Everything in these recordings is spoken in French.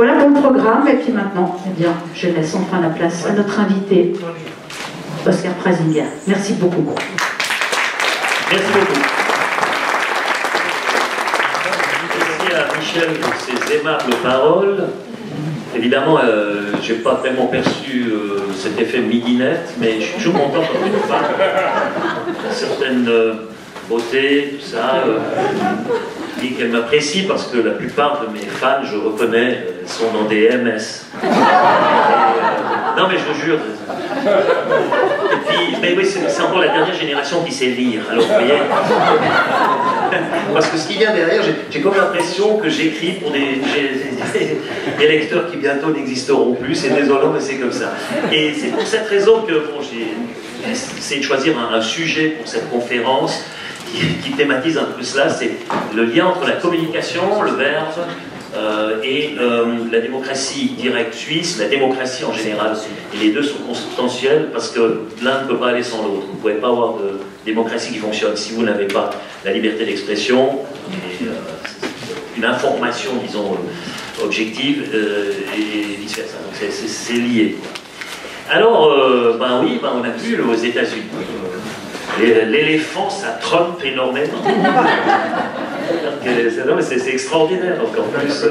Voilà pour le programme, et puis maintenant, eh bien, je laisse enfin la place à notre invité, Oscar Prasiglia. Merci beaucoup. Merci beaucoup. Merci à Michel pour ses aimables paroles. Évidemment, je n'ai pas vraiment perçu cet effet midinette, mais je suis toujours content quand une femme a certaine beauté, tout ça, dit qu'elle m'apprécie parce que la plupart de mes fans, je reconnais, sont dans des MS. Non mais je vous jure. Et puis, mais oui, c'est encore la dernière génération qui sait lire. Alors vous voyez. Parce que ce qui vient derrière, j'ai comme l'impression que j'écris pour des lecteurs qui bientôt n'existeront plus. C'est désolant, mais c'est comme ça. Et c'est pour cette raison que bon, j'ai essayé de choisir un sujet pour cette conférence qui thématise un peu cela. C'est le lien entre la communication, le verbe, et la démocratie directe suisse, la démocratie en général. Et les deux sont consubstantiels parce que l'un ne peut pas aller sans l'autre. Vous ne pouvez pas avoir de démocratie qui fonctionne si vous n'avez pas la liberté d'expression et une information, disons, objective et vice-versa. Donc c'est lié. Alors, ben oui, ben on a vu aux États-Unis, l'éléphant, ça trompe énormément. C'est extraordinaire, donc en plus,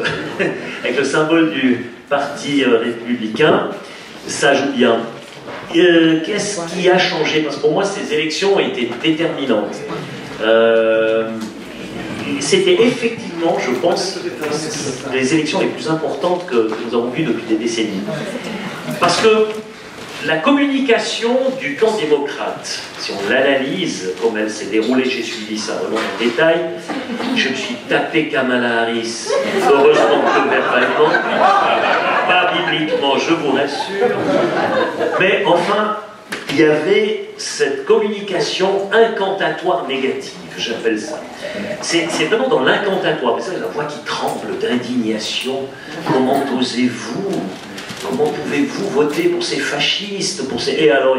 avec le symbole du parti républicain, ça joue bien. Qu'est-ce qui a changé? Parce que pour moi, ces élections ont été déterminantes. C'était effectivement, je pense, les élections les plus importantes que nous avons vues depuis des décennies. Parce que la communication du camp démocrate, si on l'analyse comme elle s'est déroulée, j'ai suivi ça vraiment en détail, je me suis tapé Kamala Harris, heureusement que verbalement, pas bibliquement, je vous rassure, mais enfin, il y avait cette communication incantatoire négative, j'appelle ça. C'est vraiment dans l'incantatoire, mais ça, la voix qui tremble d'indignation, comment osez-vous? Comment pouvez-vous voter pour ces fascistes, pour ces... Et alors,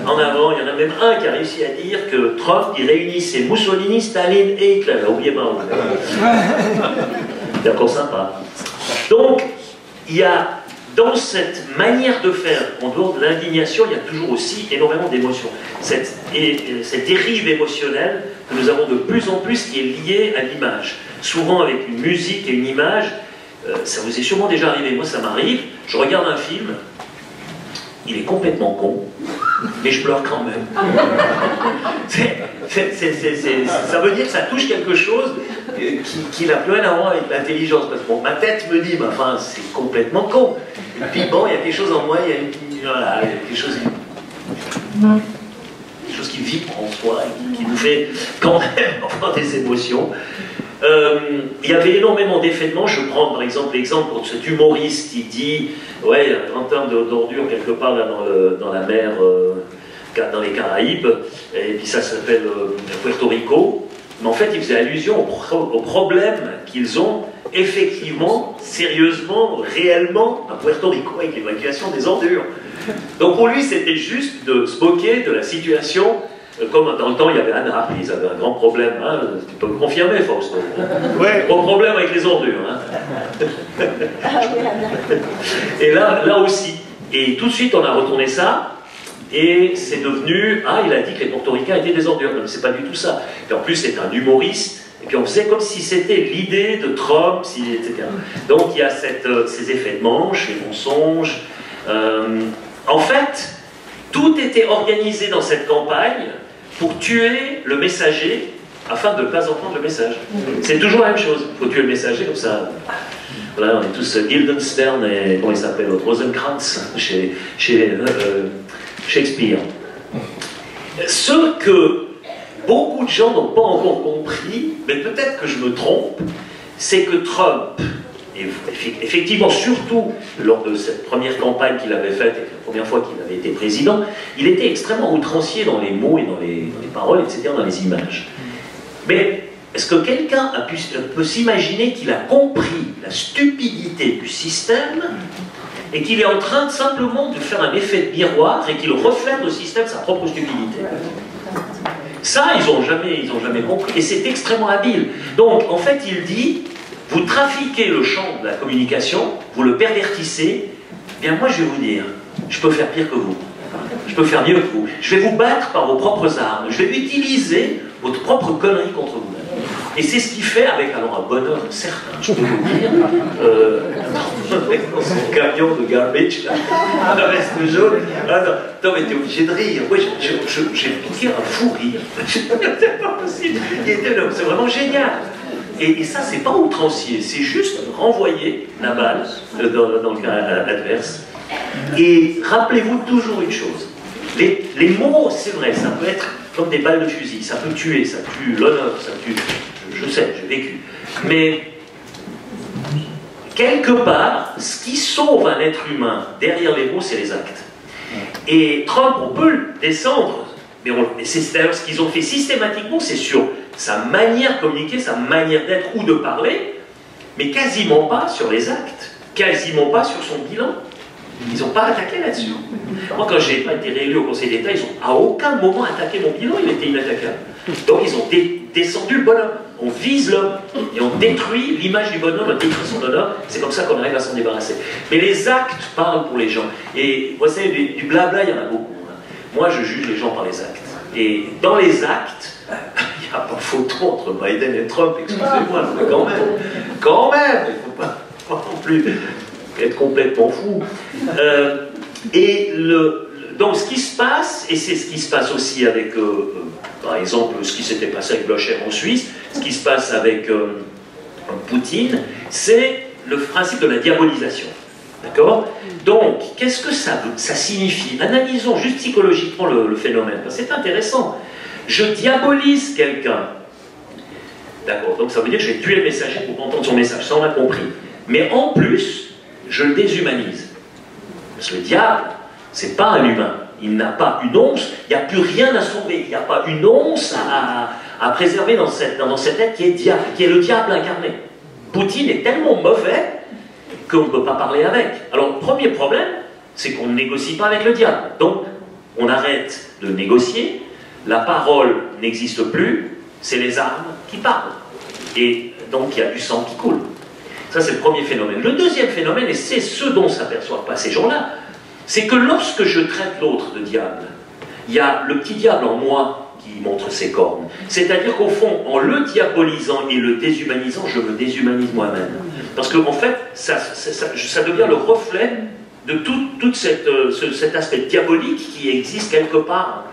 en avant, il y en a même un qui a réussi à dire que Trump, il réunissait Mussolini, Staline et Hitler. Oubliez pas. C'est encore sympa. Donc, il y a, dans cette manière de faire, en dehors de l'indignation, il y a toujours aussi énormément d'émotions. Cette dérive émotionnelle que nous avons de plus en plus qui est liée à l'image. Souvent avec une musique et une image. Ça vous est sûrement déjà arrivé, moi ça m'arrive, je regarde un film, il est complètement con, mais je pleure quand même. Ça veut dire que ça touche quelque chose qui n'a plus rien à voir avec l'intelligence, parce que bon, ma tête me dit, enfin c'est complètement con. Et puis bon, il y a quelque chose en moi, il y a quelque chose qui vibre en soi, et qui nous fait quand même avoir des émotions. Il y avait énormément d'effets. Je prends par exemple l'exemple de cet humoriste qui dit ouais, il y a 30 tonnes d'ordures quelque part là, dans la mer, dans les Caraïbes, et puis ça s'appelle Puerto Rico. Mais en fait, il faisait allusion aux problèmes qu'ils ont effectivement, sérieusement, réellement à Puerto Rico avec l'évacuation des ordures. Donc pour lui, c'était juste de se moquer de la situation. Comme dans le temps, il y avait ANAP, ils avaient un grand problème, hein, tu peux me confirmer, Fausto. Ouais. Gros problème avec les ordures. Hein. Et là aussi. Et tout de suite, on a retourné ça, et c'est devenu, ah, il a dit que les portoricains étaient des ordures. Mais c'est pas du tout ça. Et en plus, c'est un humoriste, et puis on faisait comme si c'était l'idée de Trump, etc. Donc il y a ces effets de manche, les mensonges. En fait, tout était organisé dans cette campagne pour tuer le messager afin de ne pas entendre le message. C'est toujours la même chose. Il faut tuer le messager comme ça. Voilà, on est tous Guildenstern et comment il s'appelle l'autre, Rosencrantz chez Shakespeare. Ce que beaucoup de gens n'ont pas encore compris, mais peut-être que je me trompe, c'est que Trump, et effectivement, surtout lors de cette première campagne qu'il avait faite, et la première fois qu'il avait été président, il était extrêmement outrancier dans les mots et dans les paroles, etc., dans les images. Mais est-ce que quelqu'un peut s'imaginer qu'il a compris la stupidité du système et qu'il est en train simplement de faire un effet de miroir et qu'il reflète au système sa propre stupidité? Ça, ils n'ont jamais compris, et c'est extrêmement habile. Donc, en fait, il dit... vous trafiquez le champ de la communication, vous le pervertissez, eh bien moi je vais vous dire, je peux faire pire que vous. Je peux faire mieux que vous. Je vais vous battre par vos propres armes. Je vais utiliser votre propre connerie contre vous-même. Et c'est ce qu'il fait avec alors un bonheur certain, je peux vous dire. Dans son camion de garbage, là, le reste jaune. Non, mais t'es obligé de rire. Oui, j'ai piqué un fou rire. C'est pas possible. C'est vraiment génial. Et ça, c'est pas outrancier, c'est juste renvoyer la balle dans le cas adverse. Et rappelez-vous toujours une chose. Les mots, c'est vrai, ça peut être comme des balles de fusil, ça peut tuer, ça tue l'honneur, ça tue... Je sais, j'ai vécu. Mais, quelque part, ce qui sauve un être humain derrière les mots, c'est les actes. Et Trump, on peut le descendre, mais c'est d'ailleurs ce qu'ils ont fait systématiquement, c'est sur sa manière de communiquer, sa manière d'être ou de parler, mais quasiment pas sur les actes, quasiment pas sur son bilan. Ils n'ont pas attaqué là-dessus. Moi, quand je n'ai pas été réélu au Conseil d'État, ils n'ont à aucun moment attaqué mon bilan, il était inattaquable. Donc ils ont descendu le bonhomme. On vise l'homme et on détruit l'image du bonhomme, on détruit son honneur. C'est comme ça qu'on arrive à s'en débarrasser. Mais les actes parlent pour les gens. Et vous savez, du blabla, il y en a beaucoup. Moi, je juge les gens par les actes. Et dans les actes, il n'y a pas photo entre Biden et Trump, excusez-moi, mais quand même, il ne faut pas non plus être complètement fou. Donc ce qui se passe, et c'est ce qui se passe aussi avec, par exemple, ce qui s'était passé avec Blocher en Suisse, ce qui se passe avec Poutine, c'est le principe de la diabolisation. D'accord? Donc, qu'est-ce que ça signifie? Analysons juste psychologiquement le phénomène. C'est intéressant. Je diabolise quelqu'un. D'accord? Donc ça veut dire que je vais tuer le messager pour entendre son message. Ça, on a compris. Mais en plus, je le déshumanise. Parce que le diable, c'est pas un humain. Il n'a pas une once, il n'y a plus rien à sauver. Il n'y a pas une once à préserver dans cet être qui est le diable incarné. Poutine est tellement mauvais qu'on ne peut pas parler avec. Alors, le premier problème, c'est qu'on ne négocie pas avec le diable. Donc, on arrête de négocier, la parole n'existe plus, c'est les armes qui parlent. Et donc, il y a du sang qui coule. Ça, c'est le premier phénomène. Le deuxième phénomène, et c'est ce dont ne s'aperçoivent pas ces gens-là, c'est que lorsque je traite l'autre de diable, il y a le petit diable en moi qui montre ses cornes. C'est-à-dire qu'au fond, en le diabolisant et le déshumanisant, je me déshumanise moi-même. Parce qu'en fait, ça devient le reflet de tout cet aspect diabolique qui existe quelque part,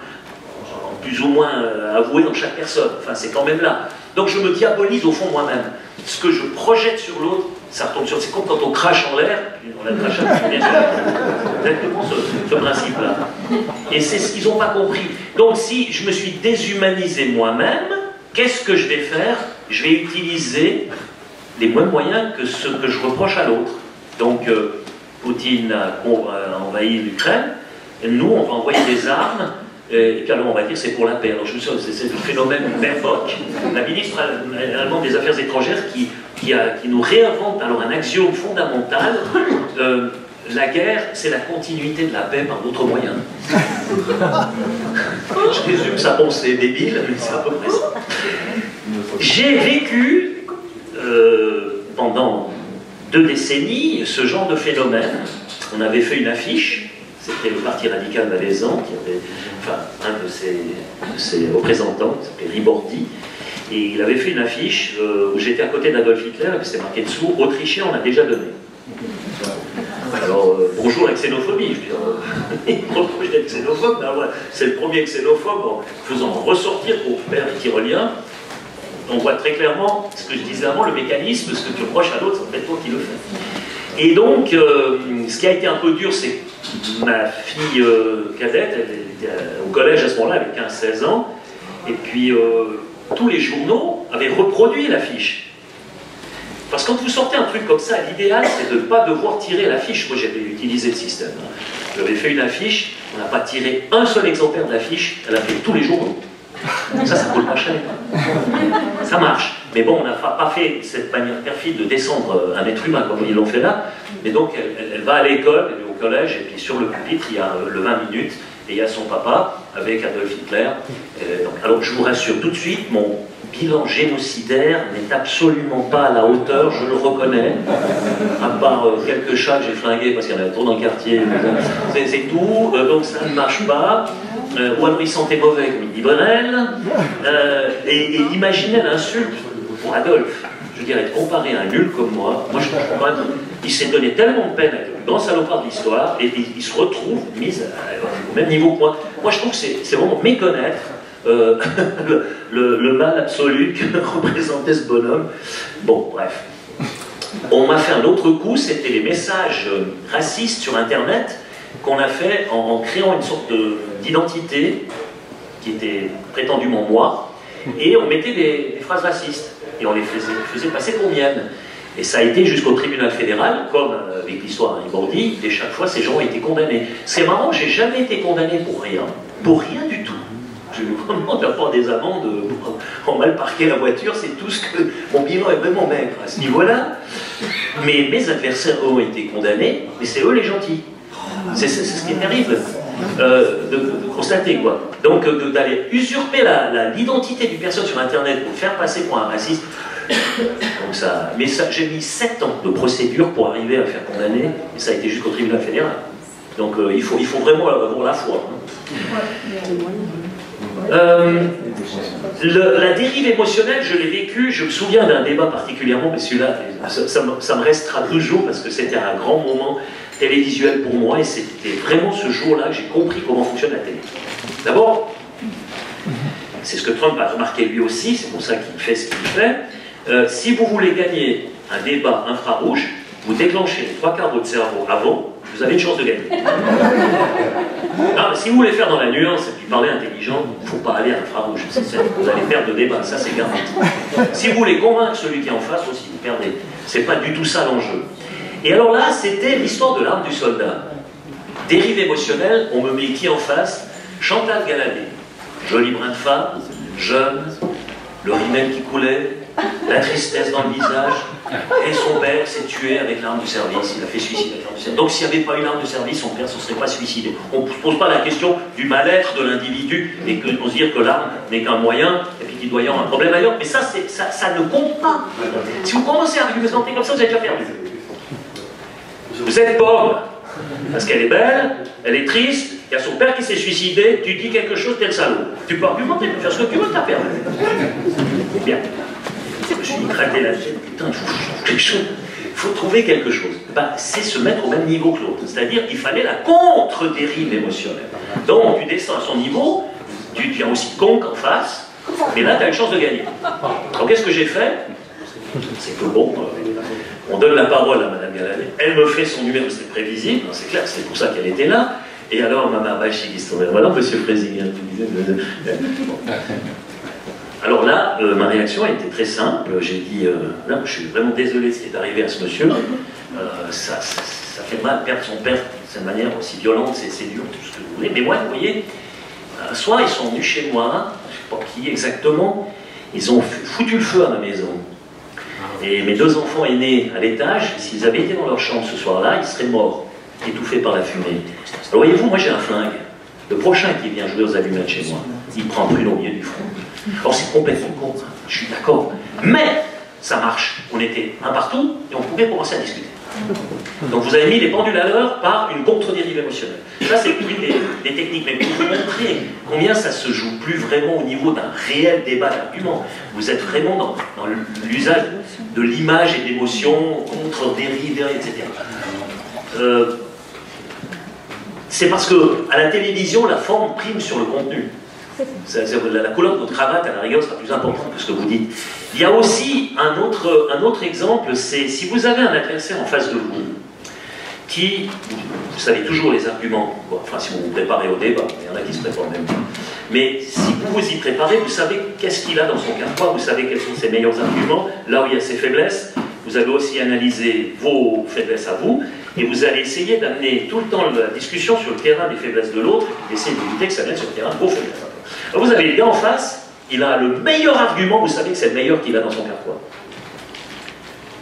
plus ou moins avoué dans chaque personne. Enfin, c'est quand même là. Donc je me diabolise au fond moi-même. Ce que je projette sur l'autre, ça retombe sur... C'est comme quand on crache en l'air, on a craché bien sûr. Exactement ce principe-là. Et c'est ce qu'ils n'ont pas compris. Donc si je me suis déshumanisé moi-même, qu'est-ce que je vais faire? Je vais utiliser les mêmes moyens que ce que je reproche à l'autre. Donc Poutine a envahi l'Ukraine, et nous on va envoyer des armes. Et puis alors on va dire c'est pour la paix. Alors je me souviens, c'est le phénomène Baerbock, la ministre allemande des Affaires étrangères qui nous réinvente alors un axiome fondamental. La guerre, c'est la continuité de la paix par d'autres moyens. Je résume sa pensée débile, mais c'est à peu près ça. J'ai vécu pendant 2 décennies ce genre de phénomène. On avait fait une affiche. C'était le Parti radical valaisan, qui avait, enfin, un de ses représentants, qui s'appelait Ribordi, et il avait fait une affiche où j'étais à côté d'Adolf Hitler, et puis c'était marqué dessous, Autrichien, on a déjà donné. Alors, bonjour la xénophobie, je veux dire, il me reproche d'être xénophobe, ben ouais, c'est le premier xénophobe, en faisant ressortir pour faire les tyroliens, on voit très clairement ce que je disais avant, le mécanisme, ce que tu reproches à l'autre, c'est peut-être toi qui le fais. Et donc, ce qui a été un peu dur, c'est ma fille cadette, elle était au collège à ce moment-là, avec 15-16 ans, et puis tous les journaux avaient reproduit l'affiche. Parce que quand vous sortez un truc comme ça, l'idéal c'est de ne pas devoir tirer l'affiche. Moi j'avais utilisé le système. J'avais fait une affiche, on n'a pas tiré un seul exemplaire de l'affiche, elle a fait tous les journaux. Ça coûte pas cher. Ça marche. Mais bon, on n'a pas fait cette manière perfide de descendre un être humain comme ils l'ont fait là. Mais donc, elle va à l'école, elle est au collège, et puis sur le pupitre, il y a le 20 minutes, et il y a son papa avec Adolf Hitler. Donc, alors, je vous rassure tout de suite, mon bilan génocidaire n'est absolument pas à la hauteur, je le reconnais, à part quelques chats que j'ai flingués parce qu'il y en avait trop dans le quartier, c'est tout, donc ça ne marche pas. Ou alors il sentait mauvais, comme il dit Brunel, et imaginez l'insulte pour Adolphe. Je dirais, comparé à un nul comme moi je trouve quand même, il s'est donné tellement de peine avec le plus grand salopard de l'histoire, et il se retrouve mis au même niveau que moi. Moi je trouve que c'est vraiment méconnaître le mal absolu que représentait ce bonhomme. Bon, bref. On m'a fait un autre coup, c'était les messages racistes sur Internet qu'on a fait en créant une sorte d'identité qui était prétendument moi, et on mettait des phrases racistes, et on les faisait passer pour miennes. Et ça a été jusqu'au tribunal fédéral, comme avec l'histoire d'Henri Bordy, et chaque fois ces gens ont été condamnés. C'est marrant, j'ai jamais été condamné pour rien du tout. Je vraiment d'avoir des amendes pour mal parquer la voiture, c'est tout ce que... Mon bilan est vraiment maigre à ce niveau-là. Mais mes adversaires ont été condamnés, mais c'est eux les gentils. C'est ce qui est terrible de constater, quoi. Donc d'aller usurper l'identité d'une personne sur Internet pour le faire passer pour un raciste. Donc ça, mais ça, j'ai mis 7 ans de procédure pour arriver à faire condamner, et ça a été jusqu'au tribunal fédéral. Donc il faut vraiment avoir la foi. La dérive émotionnelle, je l'ai vécue, je me souviens d'un débat particulièrement, mais celui-là, ça me restera toujours parce que c'était un grand moment télévisuel pour moi, et c'était vraiment ce jour-là que j'ai compris comment fonctionne la télé. D'abord, c'est ce que Trump a remarqué lui aussi, c'est pour ça qu'il fait ce qu'il fait. Si vous voulez gagner un débat infrarouge, vous déclenchez les 3/4 de votre cerveau avant, vous avez une chance de gagner. Non, si vous voulez faire dans la nuance et puis parler intelligent, il ne faut pas aller à l'infrarouge. Vous allez perdre le débat, ça c'est garanti. Si vous voulez convaincre celui qui est en face aussi, vous perdez. C'est pas du tout ça l'enjeu. Et alors là, c'était l'histoire de l'arme du soldat. Dérive émotionnelle, on me met qui en face? Chantal Galladay, jolie brin de femme, jeune, le rimel qui coulait, la tristesse dans le visage, et son père s'est tué avec l'arme du service, il a fait suicide avec l'arme du service. Donc s'il n'y avait pas eu l'arme de service, son père ne se serait pas suicidé. On ne se pose pas la question du mal-être de l'individu, et qu'on se dit que l'arme n'est qu'un moyen, et puis qu'il doit y avoir un problème ailleurs, mais ça ne compte pas. Si vous commencez à argumenter comme ça, vous avez déjà perdu. Vous êtes pauvre, parce qu'elle est belle, elle est triste, il y a son père qui s'est suicidé, tu dis quelque chose, t'es le salaud. Tu peux argumenter, tu peux faire ce que tu veux, t'as perdu. Bien. Je me suis craqué la tête, putain, il faut changer quelque chose. Il faut trouver quelque chose. Ben, c'est se mettre au même niveau que l'autre. C'est-à-dire qu'il fallait la contre-dérive émotionnelle. Donc, tu descends à son niveau, tu deviens aussi con qu'en face, mais là, tu as une chance de gagner. Donc, qu'est-ce que j'ai fait? C'est que bon, on donne la parole à Madame Galladay. Elle me fait son numéro, c'est prévisible, c'est clair, c'est pour ça qu'elle était là. Et alors, Maman Bachi qui se tourne, voilà, Monsieur le Président. Alors là, ma réaction a été très simple. J'ai dit, là, je suis vraiment désolé de ce qui est arrivé à ce monsieur. Ça fait mal perdre son père de cette manière aussi violente, c'est dur, tout ce que vous voulez. Mais moi, vous voyez, un soir, ils sont venus chez moi, je ne sais pas qui exactement, ils ont foutu le feu à ma maison. Et mes 2 enfants aînés à l'étage, s'ils avaient été dans leur chambre ce soir-là, ils seraient morts, étouffés par la fumée. Alors voyez-vous, moi j'ai un flingue. Le prochain qui vient jouer aux allumettes chez moi, il prend brûle au milieu du front. Alors c'est complètement con, je suis d'accord. Mais ça marche. On était un partout et on pouvait commencer à discuter. Donc vous avez mis les pendules à l'heure par une contre-dérive émotionnelle. Ça c'est une des techniques, mais pour vous montrer combien ça se joue plus vraiment au niveau d'un réel débat d'arguments. Vous êtes vraiment dans l'usage de l'image et de l'émotion, contre-dérive, etc. C'est parce que à la télévision, la forme prime sur le contenu. La couleur de votre cravate, à la rigueur, sera plus importante que ce que vous dites. Il y a aussi un autre exemple, c'est si vous avez un adversaire en face de vous, qui, vous savez toujours les arguments, bon, enfin si vous vous préparez au débat, il y en a qui se préparent même pas, mais si vous vous y préparez, vous savez qu'est-ce qu'il a dans son carquois, vous savez quels sont ses meilleurs arguments, là où il y a ses faiblesses, vous allez aussi analyser vos faiblesses à vous, et vous allez essayer d'amener tout le temps la discussion sur le terrain des faiblesses de l'autre, et d'essayer d'éviter que ça vienne sur le terrain de vos faiblesses. Alors vous avez le gars en face, il a le meilleur argument, vous savez que c'est le meilleur qu'il a dans son carquois.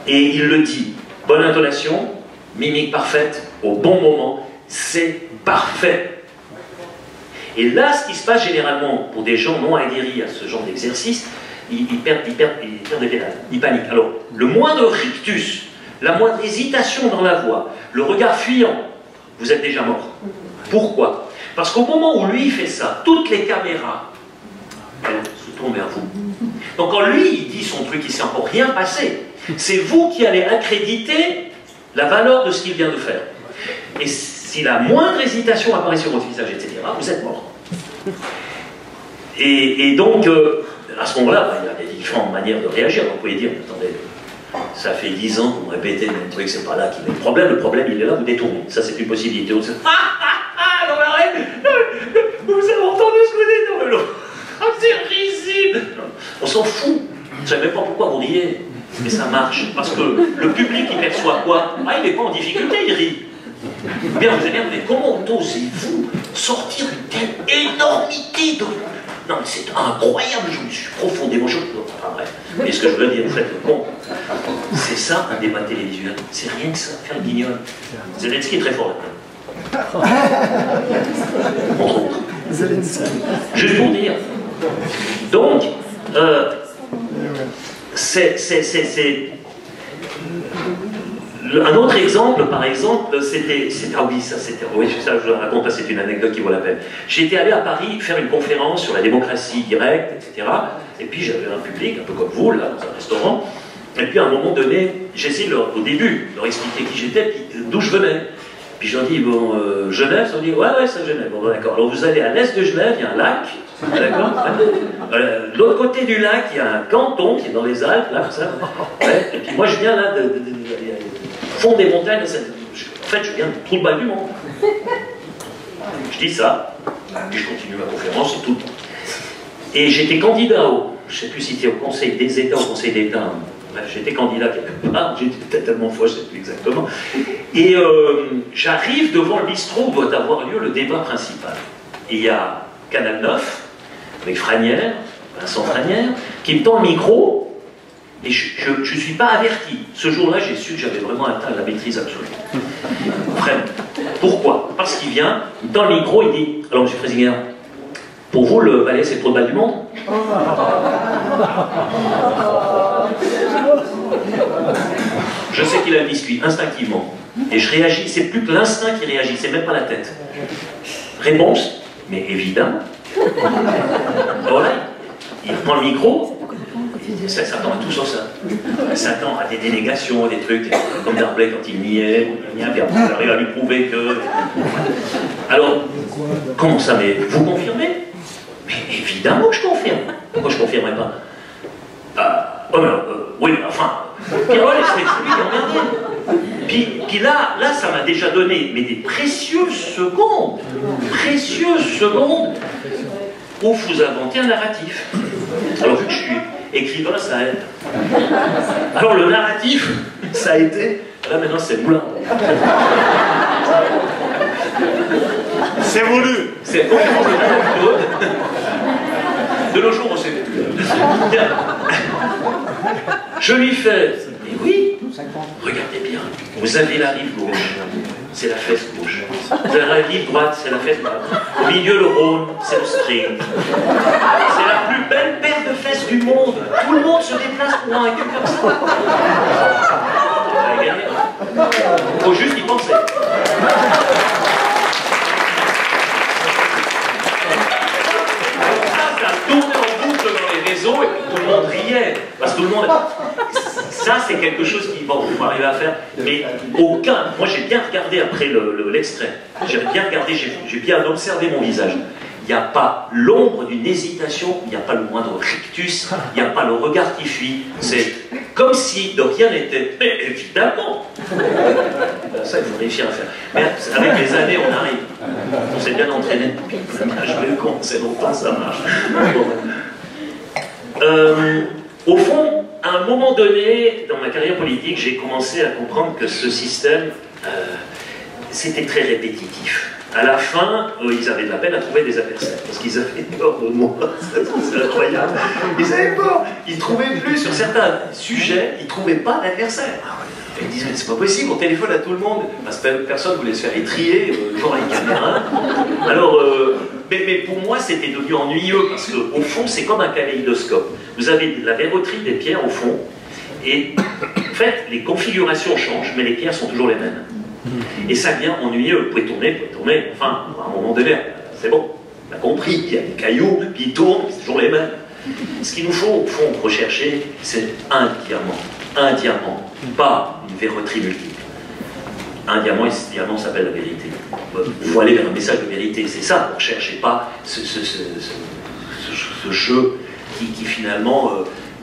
Et il le dit, bonne intonation, mimique parfaite, au bon moment, c'est parfait. Et là, ce qui se passe généralement pour des gens non aguerris à ce genre d'exercice, il perd des pédales, il panique. Alors, le moindre rictus, la moindre hésitation dans la voie, le regard fuyant, vous êtes déjà mort. Pourquoi? Parce qu'au moment où lui il fait ça, toutes les caméras, elles se tournent vers vous. Donc quand lui il dit son truc, il ne s'est encore rien passé. C'est vous qui allez accréditer la valeur de ce qu'il vient de faire. Et si la moindre hésitation apparaît sur votre visage, etc., vous êtes mort. Et donc, à ce moment-là, il y a des différentes manières de réagir. Vous pouvez dire, attendez, ça fait 10 ans que vous me répétez le même truc, c'est pas là qu'il y a le problème il est là, vous détournez. Ça, c'est une possibilité. On dit, non mais arrête, vous avez entendu ce que vous dites, non mais c'est risible. On s'en fout. Je ne sais même pas pourquoi vous riez. Mais ça marche. Parce que le public, il perçoit quoi? Ah, il n'est pas en difficulté, il rit. Bien, vous allez dire, mais comment osez-vous sortir une telle énormité de... Non, mais c'est incroyable, je me suis profondément choqué. Enfin bref, mais ce que je veux dire, vous faites le con. C'est ça un débat télévisuel. C'est rien que ça, faire le guignol. Zelensky est très fort là-dedans. Entre autres. Juste pour dire. Donc, un autre exemple, par exemple, c'était... Ah oui, ça c'était... Oui, ça je vous raconte, là c'est une anecdote qui vaut la peine. J'étais allé à Paris faire une conférence sur la démocratie directe, etc. Et puis j'avais un public, un peu comme vous, là, dans un restaurant. Et puis à un moment donné, j'essaie au début de leur expliquer qui j'étais, d'où je venais. Puis je leur dis, bon, Genève, ils ont dit, ouais, c'est Genève. Bon, d'accord. Alors vous allez à l'est de Genève, il y a un lac, d'accord. De l'autre côté du lac, il y a un canton qui est dans les Alpes, là, comme ça. Ouais. Et puis moi, je viens là, fond des montagnes. En fait, je viens du trou de balle du monde. Je dis ça, puis je continue ma conférence, c'est tout. Et j'étais candidat je ne sais plus si c'était au Conseil des États, au Conseil d'État. J'étais candidat quelque part, j'étais tellement faux, je ne sais plus exactement. Et j'arrive devant le bistrot où doit avoir lieu le débat principal. Et il y a Canal 9, avec Franière, Vincent Franière, qui me tend le micro, et je ne suis pas averti. Ce jour-là, j'ai su que j'avais vraiment atteint la maîtrise absolue. Vraiment. Pourquoi? Parce qu'il vient, il me tend le micro, il dit, alors M. Fraisinger, pour vous, le Valais, c'est le trou de balle du monde? Je sais qu'il a le biscuit, instinctivement. Et je réagis, c'est plus que l'instinct qui réagit, c'est même pas la tête. Réponse, mais évidemment. Voilà, il prend le micro, ça s'attend à tout sur ça. Il s'attend à des dénégations, des trucs, comme Darblay quand il niait, puis après il arrive à lui prouver que... Alors, comment ça, mais vous confirmez? Mais évidemment que je confirme. Pourquoi je ne confirmerais pas? Oui, mais enfin... Puis voilà, c'est lui qui est emmerdé. Puis là, ça m'a déjà donné mais des précieuses secondes où vous inventez un narratif. Alors vu que je suis écrivain, ça aide. Alors le narratif, ça a été... Là maintenant c'est Moulin. C'est voulu. C'est complètement de nos jours, on sait plus. Je lui fais, mais oui, regardez bien, vous avez la rive gauche, c'est la fesse gauche. Vous avez la rive droite, c'est la fesse droite. Au milieu, le Rhône, c'est le string. C'est la plus belle paire de fesses du monde. Tout le monde se déplace pour un équipe comme ça. Vous avez gagné. Il faut juste y penser. Tourner en boucle dans les réseaux et tout le monde riait. Parce que tout le monde... Ça, c'est quelque chose qui, bon, vous arriver à faire, mais aucun... Moi, j'ai bien regardé après l'extrait. J'ai bien regardé, j'ai bien observé mon visage. Il n'y a pas l'ombre d'une hésitation, il n'y a pas le moindre rictus, il n'y a pas le regard qui fuit. C'est comme si de rien n'était. Mais évidemment! Ça, il faut réussir à faire. Mais avec les années, on arrive. On s'est bien entraîné. Je vais le con, c'est longtemps, ça marche. Au fond, à un moment donné, dans ma carrière politique, j'ai commencé à comprendre que ce système, c'était très répétitif. À la fin, ils avaient de la peine à trouver des adversaires, parce qu'ils avaient peur de moi. C'est incroyable. Ils avaient peur. Ils ne trouvaient plus, sur certains sujets, ils ne trouvaient pas d'adversaire. Ils disaient, mais c'est pas possible, on téléphone à tout le monde, parce que personne ne voulait se faire étrier, genre avec caméra. Alors, mais pour moi, c'était devenu ennuyeux, parce qu'au fond, c'est comme un kaléidoscope. Vous avez la verroterie des pierres au fond, et en fait, les configurations changent, mais les pierres sont toujours les mêmes. Et ça devient ennuyeux. Vous pouvez tourner, enfin, à un moment donné, c'est bon, on a compris, il y a des cailloux, puis ils tournent, c'est toujours les mêmes. Ce qu'il nous faut, au fond, rechercher, c'est un diamant, pas une verroterie multiple. Un diamant, et ce diamant s'appelle la vérité. Il faut aller vers un message de vérité, c'est ça qu'on recherche, et pas ce jeu qui finalement,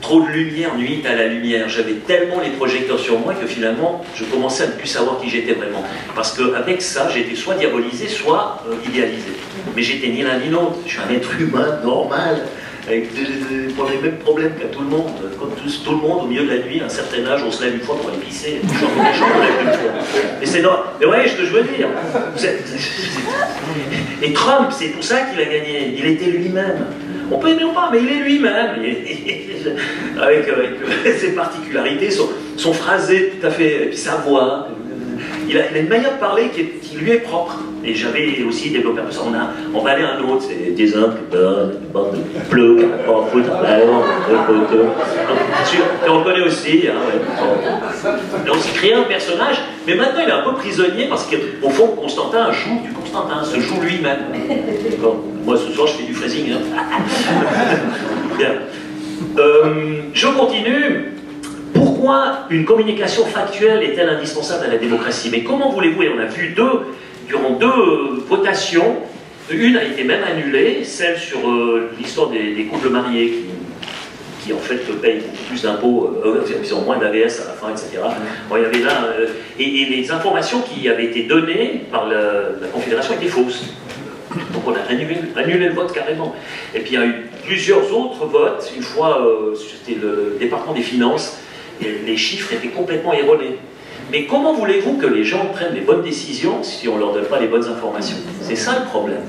trop de lumière nuit à la lumière. J'avais tellement les projecteurs sur moi que finalement, je commençais à ne plus savoir qui j'étais vraiment. Parce qu'avec ça, j'étais soit diabolisé, soit idéalisé. Mais j'étais ni l'un ni l'autre. Je suis un être humain normal, avec les mêmes problèmes qu'à tout le monde. Comme tout le monde, au milieu de la nuit, à un certain âge, on se lève une fois pour aller pisser. Mais c'est normal. Mais ouais, ce que je veux dire. Et Trump, c'est pour ça qu'il a gagné. Il était lui-même. On peut aimer ou pas, mais il est lui-même. Avec ses particularités, son phrasé tout à fait, et puis sa voix. Il a une manière de parler qui lui est propre. Et j'avais aussi développé un peu ça. On va aller à un autre, c'est des uns qui donnent, une bande de pleux, qui n'a pas foutre, tu en connais aussi. Hein, ouais. On s'est créé un personnage, mais maintenant il est un peu prisonnier parce qu'au fond, Constantin joue du Constantin, se joue lui-même. Moi ce soir je fais du phrasing. Hein. Bien. Je continue. Pourquoi une communication factuelle est-elle indispensable à la démocratie? Mais comment voulez-vous, et on a vu durant deux votations, une a été même annulée, celle sur l'histoire des couples mariés qui en fait payent beaucoup plus d'impôts, ils ont moins d'AVS à la fin, etc. Bon, il y avait là, et les informations qui avaient été données par la Confédération étaient fausses. Donc on a annulé le vote carrément. Et puis il y a eu plusieurs autres votes, une fois c'était le département des finances, et les chiffres étaient complètement erronés. Mais comment voulez-vous que les gens prennent les bonnes décisions si on ne leur donne pas les bonnes informations? C'est ça le problème.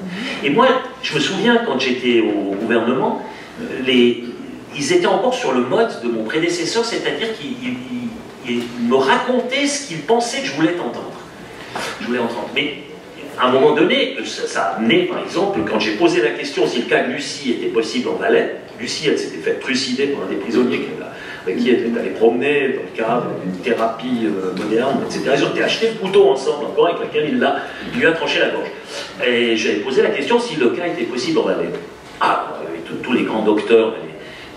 Et moi, je me souviens quand j'étais au gouvernement, ils étaient encore sur le mode de mon prédécesseur, c'est-à-dire qu'ils me racontaient ce qu'ils pensaient que je voulais entendre. Mais à un moment donné, ça a amené, par exemple, quand j'ai posé la question si le cas de Lucie était possible en Valais, Lucie, elle s'était faite trucider par un des prisonniers avec qui elle était allée promener dans le cadre d'une thérapie moderne, etc. Ils ont été acheter le couteau ensemble, encore avec lequel il lui a tranché la gorge. Et j'avais posé la question si le cas était possible en Valais. Ah, tous les grands docteurs,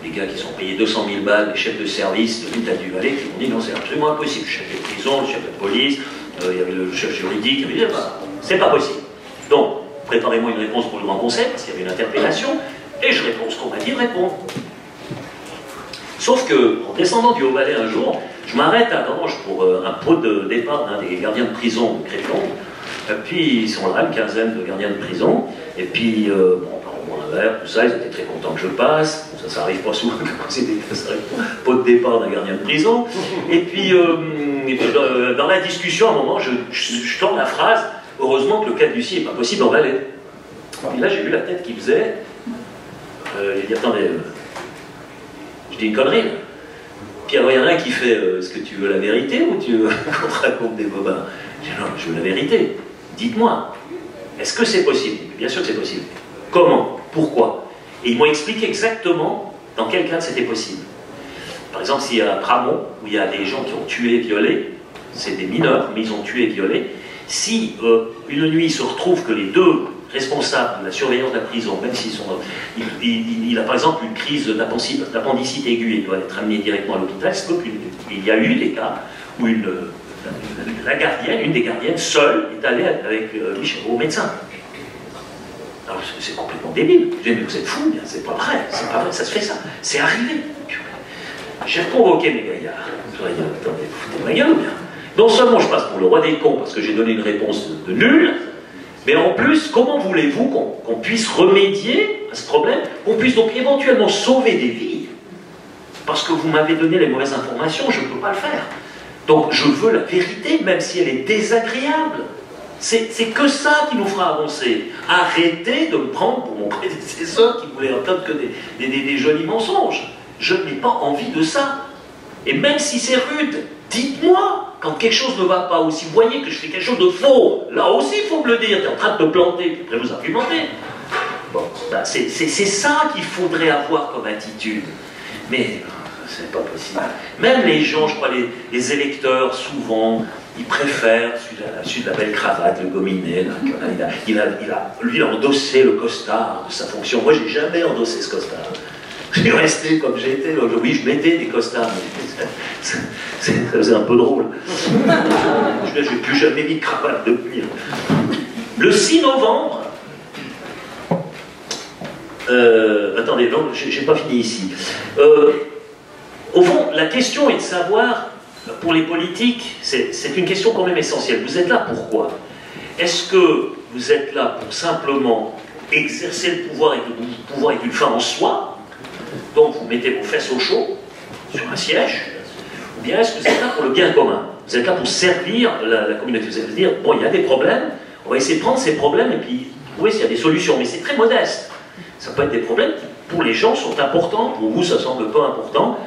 les gars qui sont payés 200 000 balles, les chefs de service de l'État du Valais, qui m'ont dit non, c'est absolument impossible. Le chef de prison, le chef de police, il y avait le chef juridique, il avait dit c'est pas possible. Donc, préparez-moi une réponse pour le Grand Conseil, parce qu'il y avait une interpellation, et je réponds ce qu'on m'a dit de répondre. Sauf que, en descendant du Haut-Valais un jour, je m'arrête à Ganges pour un pot de départ d'un des gardiens de prison de Crépon. Et puis, ils sont là, une quinzaine de gardiens de prison. Et puis, bon, on prend un verre, tout ça, ils étaient très contents que je passe. Bon, ça n'arrive pas souvent, c'est un pot de départ d'un gardien de prison. Et puis, dans la discussion, à un moment, je tourne la phrase « Heureusement que le cas de Lucie n'est pas possible en Valais ». Et là, j'ai vu la tête qu'il faisait. Il dit « Attendez, je dis une connerie, là. » Puis alors, il y en a un qui fait est-ce que tu veux la vérité ou tu veux qu'on te raconte des bobins? Je dis non, je veux la vérité. Dites-moi, est-ce que c'est possible? Bien sûr que c'est possible. Comment? Pourquoi? Et ils m'ont expliqué exactement dans quel cadre c'était possible. Par exemple, s'il y a un Pramont, où il y a des gens qui ont tué et violé, c'est des mineurs, mais ils ont tué et violé. Si une nuit il se retrouve que les deux responsables de la surveillance de la prison, même s'ils sont... Il a par exemple une crise d'appendicite aiguë et doit être amené directement à l'hôpital, il y a eu des cas où une des gardiennes, seule, est allée avec Michel au médecin. Alors c'est complètement débile. Je dis, mais vous êtes fous, c'est pas vrai, ça se fait ça. C'est arrivé. J'ai provoqué mes gaillards. Attendez, vous foutez ma gueule ou bien? Non seulement je passe pour le roi des cons parce que j'ai donné une réponse de nulle, mais en plus, comment voulez-vous qu'on puisse remédier à ce problème, qu'on puisse donc éventuellement sauver des vies? Parce que vous m'avez donné les mauvaises informations, je ne peux pas le faire. Donc je veux la vérité, même si elle est désagréable. C'est que ça qui nous fera avancer. Arrêtez de me prendre pour mon prédécesseur qui voulait entendre que des jolis mensonges. Je n'ai pas envie de ça. Et même si c'est rude, dites-moi quand quelque chose ne va pas, ou si vous voyez que je fais quelque chose de faux, là aussi il faut me le dire, tu es en train de te planter, puis après vous argumenter. Bon, ben, c'est ça qu'il faudrait avoir comme attitude. Mais c'est pas possible. Même les gens, je crois, les électeurs, souvent, ils préfèrent celui de la belle cravate, le gominet. Là, lui, il a endossé le costard de sa fonction. Moi, j'ai jamais endossé ce costard. Je suis resté comme j'étais. Oui, je mettais des costards, mais ça faisait un peu drôle. Je n'ai plus jamais mis de cravate depuis. Le 6 novembre, attendez, non, j'ai pas fini ici. Au fond, la question est de savoir, pour les politiques, c'est une question quand même essentielle. Vous êtes là pourquoi? Est-ce que vous êtes là pour simplement exercer le pouvoir et que le pouvoir est une fin en soi? Donc vous mettez vos fesses au chaud sur un siège, ou bien est-ce que vous êtes là pour le bien commun? Vous êtes là pour servir la communauté. Vous allez dire, bon, il y a des problèmes, on va essayer de prendre ces problèmes et puis trouver s'il y a des solutions, mais c'est très modeste. Ça peut être des problèmes qui, pour les gens, sont importants, pour vous, ça semble pas important,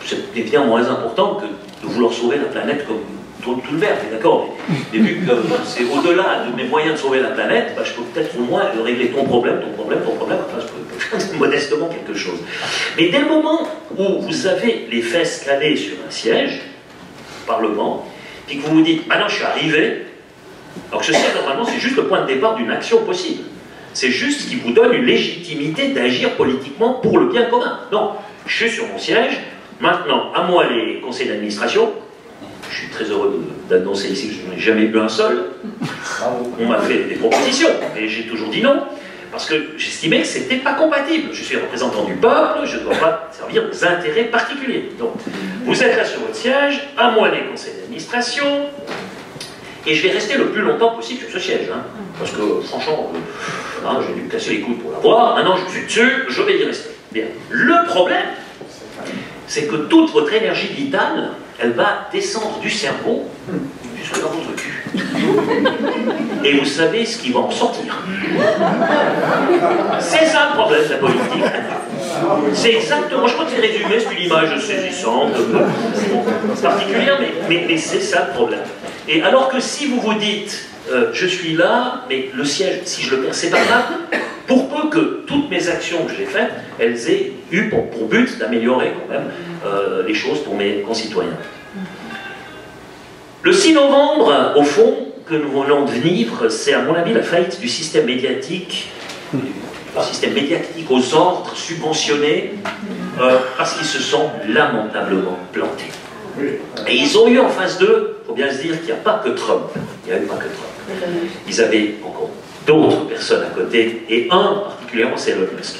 c'est bien moins important que de vouloir sauver la planète comme tout le verre, d'accord? Mais vu que c'est au-delà de mes moyens de sauver la planète, bah, je peux peut-être au moins régler ton problème, enfin, je peux faire modestement quelque chose. Mais dès le moment où vous avez les fesses calées sur un siège, au Parlement, puis que vous vous dites, ah non, je suis arrivé, alors que ce siège, normalement, c'est juste le point de départ d'une action possible. C'est juste ce qui vous donne une légitimité d'agir politiquement pour le bien commun. Non, je suis sur mon siège, maintenant, à moi les conseils d'administration. Je suis très heureux d'annoncer ici que je n'ai jamais eu un seul. On m'a fait des propositions, mais j'ai toujours dit non, parce que j'estimais que ce n'était pas compatible. Je suis représentant du peuple, je ne dois pas servir aux intérêts particuliers. Donc, vous êtes là sur votre siège, à moi les conseils d'administration, et je vais rester le plus longtemps possible sur ce siège. Hein, parce que, franchement, j'ai dû me casser les couilles pour l'avoir. Maintenant, je suis dessus, je vais y rester. Bien. Le problème, c'est que toute votre énergie vitale, elle va descendre du cerveau jusque dans votre cul. Et vous savez ce qui va en sortir. C'est ça le problème de la politique. C'est exactement, je crois que c'est résumé, c'est une image saisissante, particulière, mais c'est ça le problème. Et alors que si vous vous dites, je suis là, mais le siège, si je le perds, c'est pas grave, pour peu que toutes mes actions que j'ai faites, elles aient eu pour but d'améliorer quand même les choses pour mes concitoyens. Le 6 novembre, au fond, que nous venons de vivre, c'est à mon avis la faillite du système médiatique, aux ordres subventionnés, parce qu'ils se sont lamentablement plantés. Et ils ont eu en face d'eux, il faut bien se dire qu'il n'y a pas que Trump. Il n'y avait pas que Trump. Ils avaient encore d'autres personnes à côté, et un particulièrement, c'est Elon Musk.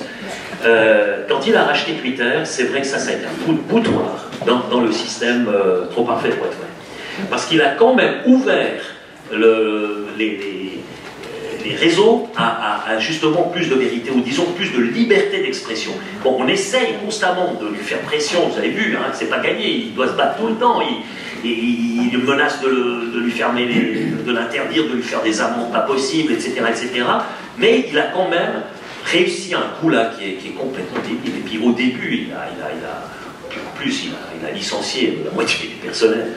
Quand il a racheté Twitter, c'est vrai que ça a été un coup de boutoir dans le système trop parfait pour être vrai. Parce qu'il a quand même ouvert les réseaux à justement plus de vérité, ou disons plus de liberté d'expression. Bon, on essaye constamment de lui faire pression, vous avez vu, hein, c'est pas gagné, il doit se battre tout le temps, il menace de lui fermer, de l'interdire, de lui faire des amendes pas possibles, etc., etc. Mais il a quand même réussi un coup là qui est complètement débile. Et puis au début, il a licencié la moitié du personnel.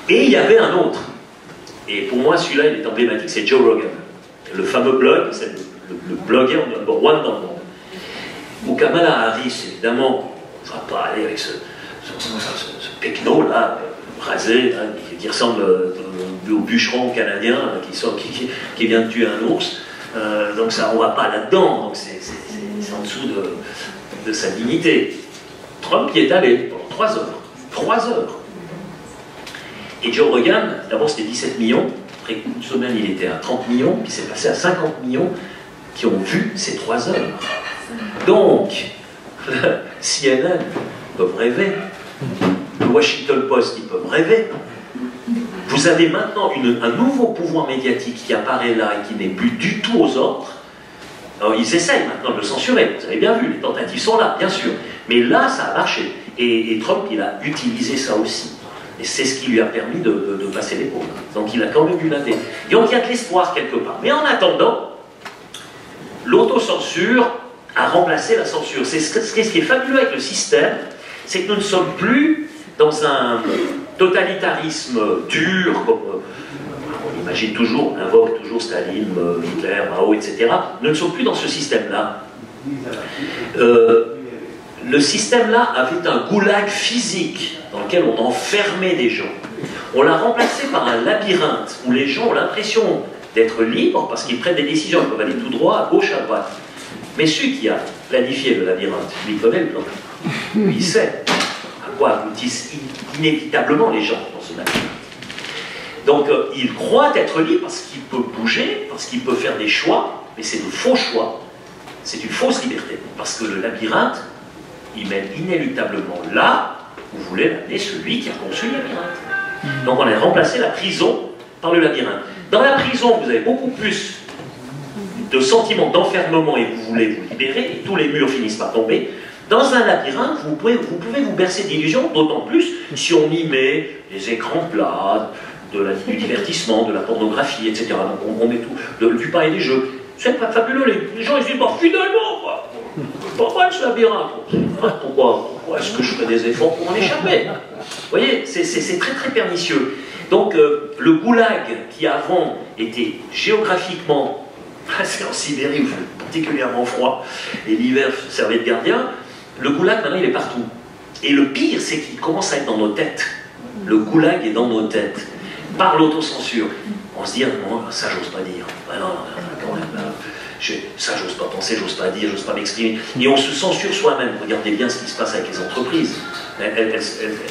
Et il y avait un autre. Et pour moi, celui-là, il est emblématique, c'est Joe Rogan. Le fameux blog, c'est le blogueur number one dans le monde. Où Kamala Harris, évidemment, on ne va pas aller avec ce pecno-là, rasé, hein, qui ressemble au bûcheron canadien qui vient de tuer un ours. Donc ça, on ne va pas là-dedans, donc c'est en dessous de sa dignité. Trump y est allé pendant 3 heures. 3 heures. Et Joe Rogan, d'abord c'était 17 millions, après une semaine il était à 30 millions, puis c'est passé à 50 millions qui ont vu ces 3 heures. Donc, CNN peuvent rêver, le Washington Post, ils peuvent rêver. Vous avez maintenant un nouveau pouvoir médiatique qui apparaît là et qui n'est plus du tout aux ordres. Alors, ils essayent maintenant de le censurer, vous avez bien vu, les tentatives sont là, bien sûr. Mais là, ça a marché. Et Trump, il a utilisé ça aussi. Et c'est ce qui lui a permis de passer l'épaule. Donc il a quand même eu la tête. Donc il y a de l'espoir quelque part. Mais en attendant, l'autocensure a remplacé la censure. C'est ce qui est fabuleux avec le système, c'est que nous ne sommes plus dans un totalitarisme dur, comme imagine toujours, invoque toujours Staline, Hitler, Mao, etc., ne sont plus dans ce système-là. Le système-là avait un goulag physique dans lequel on enfermait des gens. On l'a remplacé par un labyrinthe où les gens ont l'impression d'être libres parce qu'ils prennent des décisions, ils peuvent aller tout droit, à gauche, à droite. Mais celui qui a planifié le labyrinthe, lui connaît le plan. Lui, il sait à quoi aboutissent inévitablement les gens dans ce labyrinthe. Donc il croit être libre parce qu'il peut bouger, parce qu'il peut faire des choix, mais c'est de faux choix. C'est une fausse liberté. Parce que le labyrinthe, il mène inéluctablement là où voulait l'amener celui qui a conçu le labyrinthe. Donc on a remplacé la prison par le labyrinthe. Dans la prison, vous avez beaucoup plus de sentiments d'enfermement et vous voulez vous libérer, et tous les murs finissent par tomber. Dans un labyrinthe, vous pouvez vous bercer d'illusions, d'autant plus si on y met des écrans plats, du divertissement, de la pornographie, etc. Donc on met tout, du pain et des jeux. C'est pas fabuleux, les gens ils se disent, bon, finalement, quoi, pourquoi ce labyrinthe? Pourquoi est-ce que je fais des efforts pour en échapper? Vous voyez, c'est très très pernicieux. Donc le goulag qui avant était géographiquement placé en Sibérie, où il fait particulièrement froid, et l'hiver servait de gardien, le goulag maintenant il est partout. Et le pire c'est qu'il commence à être dans nos têtes. Le goulag est dans nos têtes. Par l'autocensure. On se dit, non, ça j'ose pas dire. Ah, non, quand même, ça j'ose pas penser, j'ose pas dire, j'ose pas m'exprimer. Et on se censure soi-même. Regardez bien ce qui se passe avec les entreprises. Elles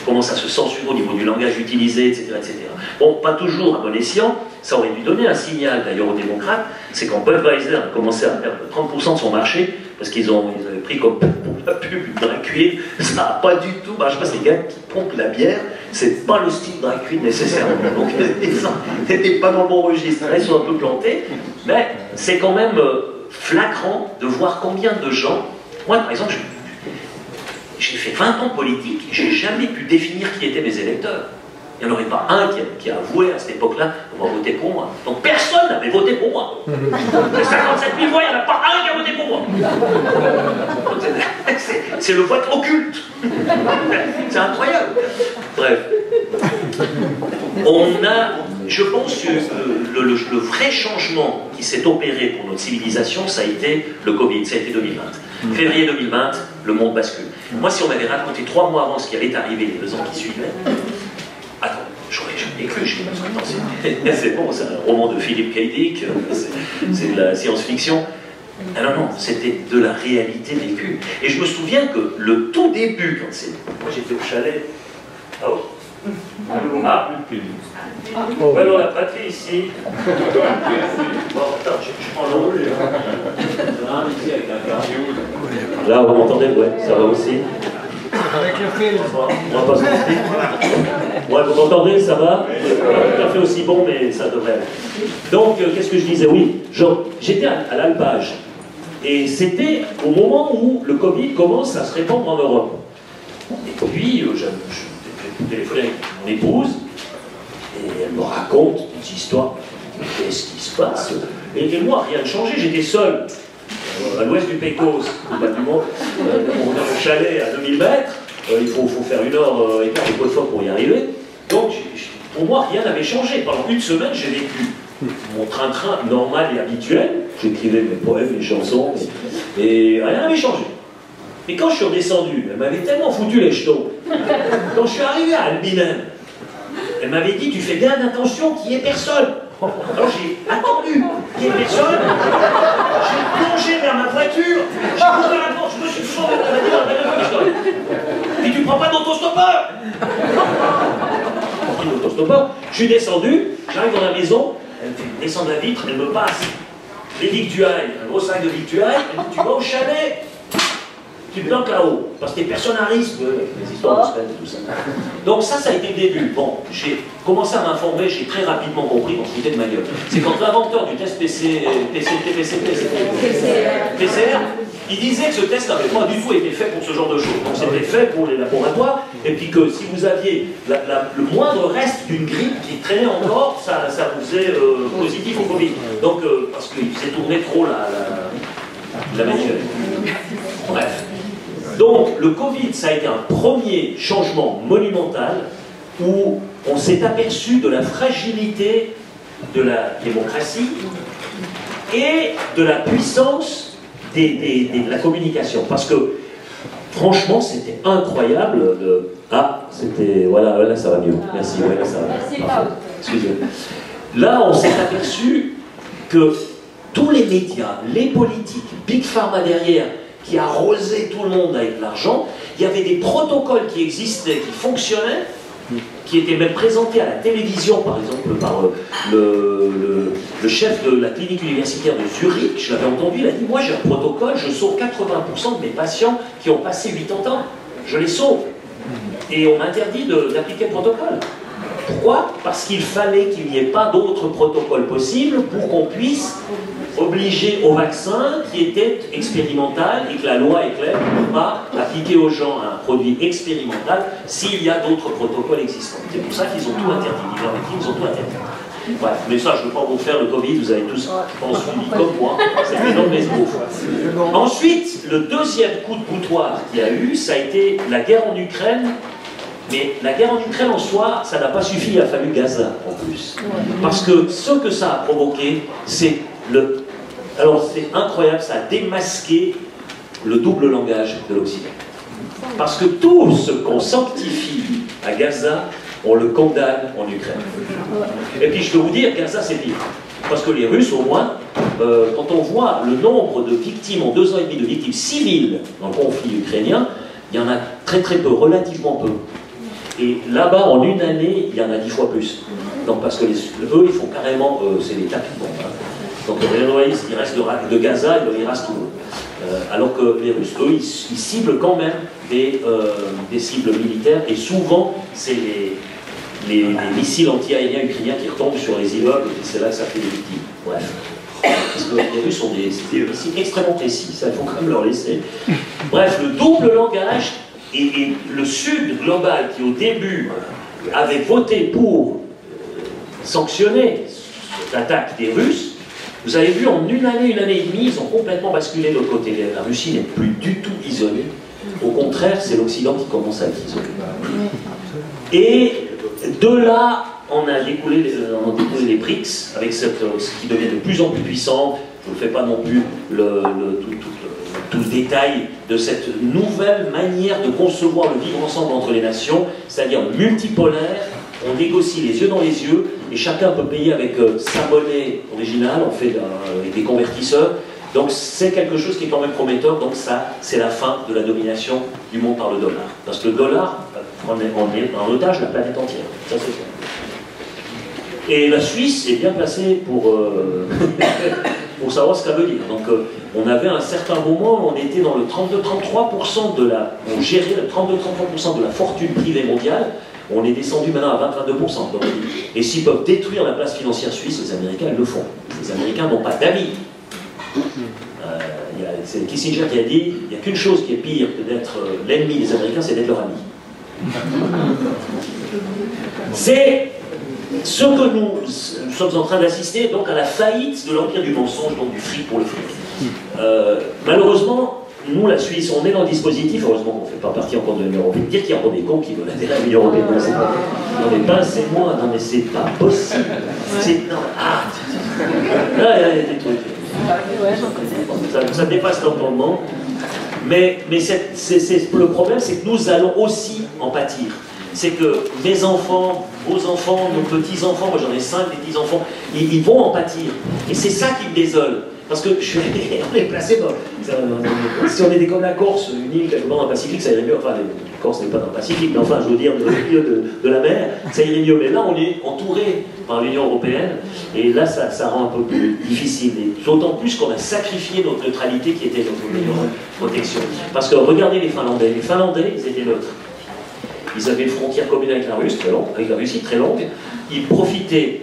commencent à se censurer au niveau du langage utilisé, etc., etc. Bon, pas toujours à bon escient. Ça aurait dû donner un signal d'ailleurs aux démocrates. C'est quand Budweiser a commencé à perdre 30% de son marché, parce qu'ils avaient pris comme pour la pub une drag queen, ça n'a pas du tout. Je sais pas, ces gars qui pompent la bière, c'est pas le style drag queen nécessairement. Donc ils n'étaient pas dans le bon registre. Là, ils sont un peu plantés, mais c'est quand même flagrant de voir combien de gens. Moi, par exemple, j'ai fait 20 ans de politique, j'ai jamais pu définir qui étaient mes électeurs. Il n'y en aurait pas un qui a avoué à cette époque-là d'avoir voté pour moi. Donc personne n'avait voté pour moi. Les 57 000 voix, il n'y en a pas un qui a voté pour moi. C'est le vote occulte. C'est incroyable. Bref. On a, je pense que le vrai changement qui s'est opéré pour notre civilisation, ça a été le Covid, ça a été 2020. Février 2020, le monde bascule. Moi, si on m'avait raconté 3 mois avant ce qui allait arriver les 2 ans qui suivaient, attends, j'aurais jamais cru, c'est bon, c'est un roman de Philip K. Dick, c'est de la science-fiction. Ah non, non, c'était de la réalité vécue. Et je me souviens que le tout début, quand moi j'étais au chalet, oh. Ah, oh. Alors la patrie ici. Bon, attends, je prends l'eau. Là, vous m'entendez? Ouais, ça va aussi. Avec le film. On va pas se mentir. Ouais, vous m'entendez? Ça va? Pas tout à fait aussi bon, mais ça devrait aller. Donc, qu'est-ce que je disais? Oui, j'étais à l'alpage. Et c'était au moment où le Covid commence à se répandre en Europe. Et puis, j'ai téléphoné avec mon épouse, et elle me raconte des histoires. Qu'est-ce qui se passe? Et moi, rien ne changeait, j'étais seul. À l'ouest du Pecos, au bas du monde, on a un chalet à 2000 mètres, il faut faire 1 heure et quart de côte forte pour y arriver. Donc, pour moi, rien n'avait changé. Pendant 1 semaine, j'ai vécu mon train-train normal et habituel. J'écrivais mes poèmes, mes chansons, et rien n'avait changé. Et quand je suis redescendu, elle m'avait tellement foutu les jetons. Quand je suis arrivé à Albinem, elle m'avait dit, tu fais bien attention qu'il n'y ait personne. Alors j'ai attendu qu'il n'y ait personne, j'ai plongé vers ma voiture, j'ai ouvert la porte, je me suis foutu, elle m'a dit, dans la dernière fois, et tu prends pas d'autostoppeur? Je suis descendu, j'arrive dans la maison, elle me fait descendre la vitre, elle me passe les victuailles, un gros sac de victuailles, elle me dit, tu vas au chalet? Tu te planques là-haut, parce que t'es personne à risque, les histoires de semaine et tout ça. Donc ça a été le début. Bon, j'ai commencé à m'informer, j'ai très rapidement compris qu'on se foutait de ma gueule. C'est quand l'inventeur du test PCR, il disait que ce test n'avait pas du tout été fait pour ce genre de choses. Donc c'était fait pour les laboratoires, et puis que si vous aviez le moindre reste d'une grippe qui traînait encore, ça vous faisait positif au Covid. Donc, parce qu'il s'est tourné trop la manuelle. Bref. Donc, le Covid, ça a été un premier changement monumental où on s'est aperçu de la fragilité de la démocratie et de la puissance de la communication. Parce que, franchement, c'était incroyable de... Ah, c'était... Voilà, là, ça va mieux. Merci, voilà, ça va. Merci, Paul. Excusez-moi. Là, on s'est aperçu que tous les médias, les politiques, Big Pharma derrière, qui arrosaient tout le monde avec de l'argent, il y avait des protocoles qui existaient, qui fonctionnaient, qui étaient même présentés à la télévision, par exemple, par le chef de la clinique universitaire de Zurich. Je l'avais entendu, il a dit, moi j'ai un protocole, je sauve 80% de mes patients qui ont passé 80 ans. Je les sauve. Et on m'interdit d'appliquer le protocole. Pourquoi? Parce qu'il fallait qu'il n'y ait pas d'autres protocoles possibles pour qu'on puisse obliger au vaccin qui était expérimental et que la loi est claire, on ne peut pas appliquer aux gens un produit expérimental s'il y a d'autres protocoles existants. C'est pour ça qu'ils ont tout interdit. Ils ont tout interdit. Bref, mais ça, je ne veux pas vous faire le Covid, vous avez tous, je pense, suivi comme moi, c'est énorme les escrocs. Ensuite, le deuxième coup de boutoir qu'il y a eu, ça a été la guerre en Ukraine. Mais la guerre en Ukraine en soi, ça n'a pas suffi, il a fallu Gaza en plus. Parce que ce que ça a provoqué, c'est le... Alors c'est incroyable, ça a démasqué le double langage de l'Occident. Parce que tout ce qu'on sanctifie à Gaza, on le condamne en Ukraine. Et puis je peux vous dire, Gaza c'est pire. Parce que les Russes, au moins, quand on voit le nombre de victimes en 2 ans et demi de victimes civiles dans le conflit ukrainien, il y en a très très peu, relativement peu. Et là-bas, en une année, il y en a 10 fois plus. Donc, parce que eux, ils font carrément, c'est les tapis de bombe. Hein. Donc, il reste de Gaza, ils rasent tout. Alors que les Russes, eux, ils ciblent quand même des cibles militaires. Et souvent, c'est les missiles anti-aériens ukrainiens qui retombent sur les immeubles. Et c'est là que ça fait des victimes. Bref. Parce que les Russes ont des missiles extrêmement précis. Ça, il faut quand même leur laisser. Bref, le double langage. Et le Sud global, qui au début avait voté pour sanctionner cette attaque des Russes, vous avez vu en une année et demie, ils ont complètement basculé de l'autre côté. La Russie n'est plus du tout isolée. Au contraire, c'est l'Occident qui commence à être isolé. Et de là, on a découlé les BRICS, avec ce qui devient de plus en plus puissant. Je ne fais pas non plus tout le détail de cette nouvelle manière de concevoir le vivre ensemble entre les nations, c'est-à-dire multipolaire, on négocie les yeux dans les yeux, et chacun peut payer avec sa monnaie originale, on fait des convertisseurs, donc c'est quelque chose qui est quand même prometteur, donc ça, c'est la fin de la domination du monde par le dollar. Parce que le dollar, on est en otage la planète entière, ça c'est clair. Et la Suisse est bien placée pour savoir ce que ça veut dire. Donc on avait à un certain moment, on était dans le 32-33% de la... On gérait le 32-33% de la fortune privée mondiale, on est descendu maintenant à 20-22%. Donc, et s'ils peuvent détruire la place financière suisse, les Américains, ils le font. Les Américains n'ont pas d'amis. C'est Kissinger qui a dit, il n'y a qu'une chose qui est pire que d'être l'ennemi des Américains, c'est d'être leur ami. C'est ce que nous sommes en train d'assister donc à la faillite de l'empire du mensonge, donc du fric pour le fric. Malheureusement, nous, la Suisse, on est dans le dispositif, heureusement qu'on ne fait pas partie encore de l'Union Européenne. Dire qu'il y a encore des cons qui veulent adhérer à l'Union Européenne, non, c'est pas... Non mais pincez-moi, non mais c'est pas possible. C'est... Non, là, il y a des trucs. Ça dépasse l'entendement. Mais le problème, c'est que nous allons aussi en pâtir. C'est que mes enfants, vos enfants, nos petits-enfants, moi j'en ai 5 des petits-enfants, ils vont en pâtir. Et c'est ça qui me désole. Parce que on est placé dans... Si on était comme la Corse, une île quelque part dans le Pacifique, ça irait mieux. Enfin, la Corse n'est pas dans le Pacifique, mais enfin, je veux dire, au milieu de la mer, ça irait mieux. Mais là, on est entouré par l'Union Européenne, et là, ça rend un peu plus difficile. D'autant plus qu'on a sacrifié notre neutralité qui était notre meilleure protection. Parce que regardez les Finlandais. Les Finlandais, ils étaient neutres. Ils avaient une frontière commune avec la Russie très longue. Ils profitaient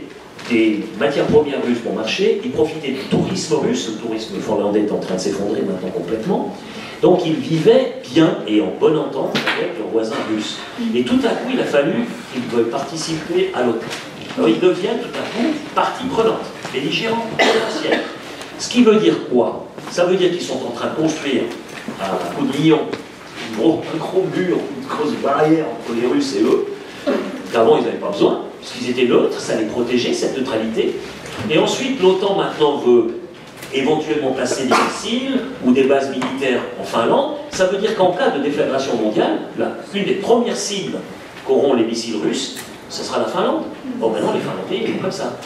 des matières premières russes bon marché, ils profitaient du tourisme russe, le tourisme finlandais est en train de s'effondrer maintenant complètement, donc ils vivaient bien et en bonne entente avec leurs voisins russes. Et tout à coup, il a fallu qu'ils veuillent participer à l'OTAN. Alors ils deviennent tout à coup partie prenante, belligérants, potentiels. Ce qui veut dire quoi? Ça veut dire qu'ils sont en train de construire à coup de millions un gros mur, une grosse barrière entre les Russes et eux, qu'avant ils n'avaient pas besoin. puisqu'ils étaient neutres, ça les protégeait, cette neutralité. Et ensuite, l'OTAN maintenant veut éventuellement placer des missiles ou des bases militaires en Finlande. Ça veut dire qu'en cas de déflagration mondiale, une des premières cibles qu'auront les missiles russes, ce sera la Finlande. Bon, maintenant, les Finlandais, ils sont comme ça.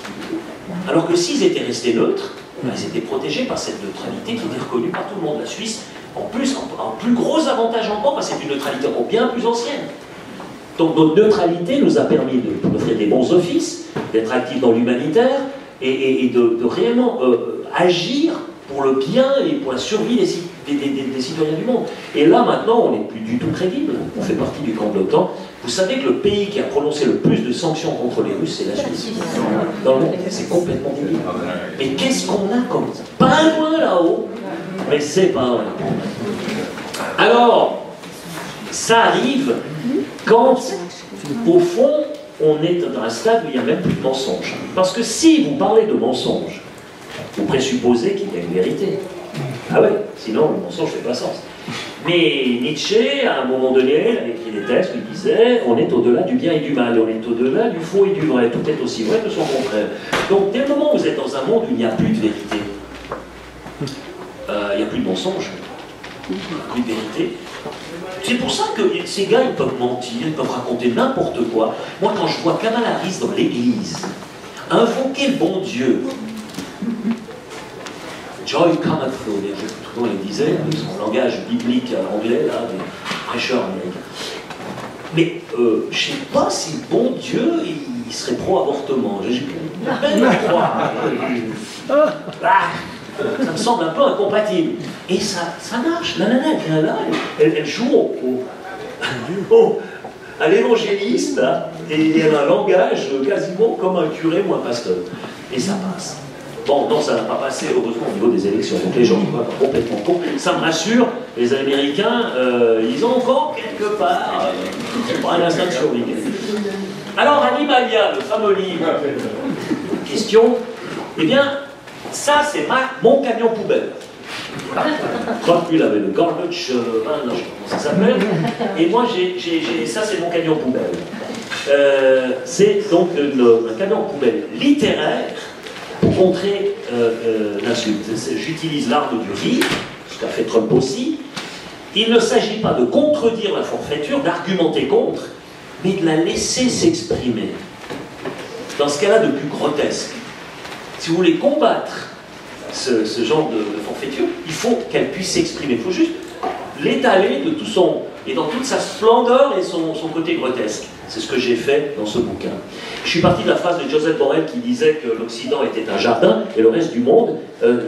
Alors que s'ils étaient restés neutres, ils étaient protégés par cette neutralité qui était reconnue par tout le monde. La Suisse, en plus, en plus gros avantage encore, parce que c'est une neutralité encore bien plus ancienne. Donc notre neutralité nous a permis de faire des bons offices, d'être actifs dans l'humanitaire et de réellement agir pour le bien et pour la survie des citoyens du monde. Et là maintenant, on n'est plus du tout crédible. On fait partie du camp de l'OTAN. Vous savez que le pays qui a prononcé le plus de sanctions contre les Russes, c'est la Suisse. Dans le monde, c'est complètement débile. Mais qu'est-ce qu'on a comme ça? Pas loin là-haut, mais c'est pas loin. Alors, ça arrive quand, au fond, on est dans un stade où il n'y a même plus de mensonge. Parce que si vous parlez de mensonge, vous présupposez qu'il y a une vérité. Ah ouais, sinon le mensonge ne fait pas sens. Mais Nietzsche, à un moment donné, il avait écrit des textes où il disait on est au-delà du bien et du mal, on est au-delà du faux et du vrai, tout est aussi vrai que son contraire. Donc dès le moment où vous êtes dans un monde où il n'y a plus de vérité, il n'y a plus de mensonge, il n'y a plus de vérité. C'est pour ça que ces gars, ils peuvent mentir, ils peuvent raconter n'importe quoi. Moi, quand je vois Kamala Harris dans l'église, invoquer le bon Dieu, Joy cometh through, souvent il disait, son langage biblique anglais, là, des prêcheurs américains. Mais je ne sais pas si le bon Dieu, il serait pro-avortement. J'ai peine à croire. Ça me semble un peu incompatible. Et ça marche. La nana, elle vient là, elle joue à l'évangéliste, et elle a un langage quasiment comme un curé ou un pasteur. Et ça passe. Bon, non, ça n'a pas passé, heureusement, au niveau des élections. Donc les gens ne sont pas complètement cons. Ça me rassure, les Américains, ils ont encore quelque part un instinct de survie. Alors, Animalia, le fameux livre, question, eh bien, ça, c'est mon camion poubelle. Trump, lui, il avait le garbage, non, je sais pas comment ça s'appelle. Et moi, ça, c'est mon camion poubelle. C'est donc un camion poubelle littéraire pour contrer l'insulte. J'utilise l'arme du rire, ce qu'a fait Trump aussi. Il ne s'agit pas de contredire la forfaiture, d'argumenter contre, mais de la laisser s'exprimer. Dans ce cas-là de plus grotesque. Si vous voulez combattre ce genre de forfaiture, il faut qu'elle puisse s'exprimer. Il faut juste l'étaler de tout son... et dans toute sa splendeur et son côté grotesque. C'est ce que j'ai fait dans ce bouquin. Je suis parti de la phrase de Joseph Borrell qui disait que l'Occident était un jardin et le reste du monde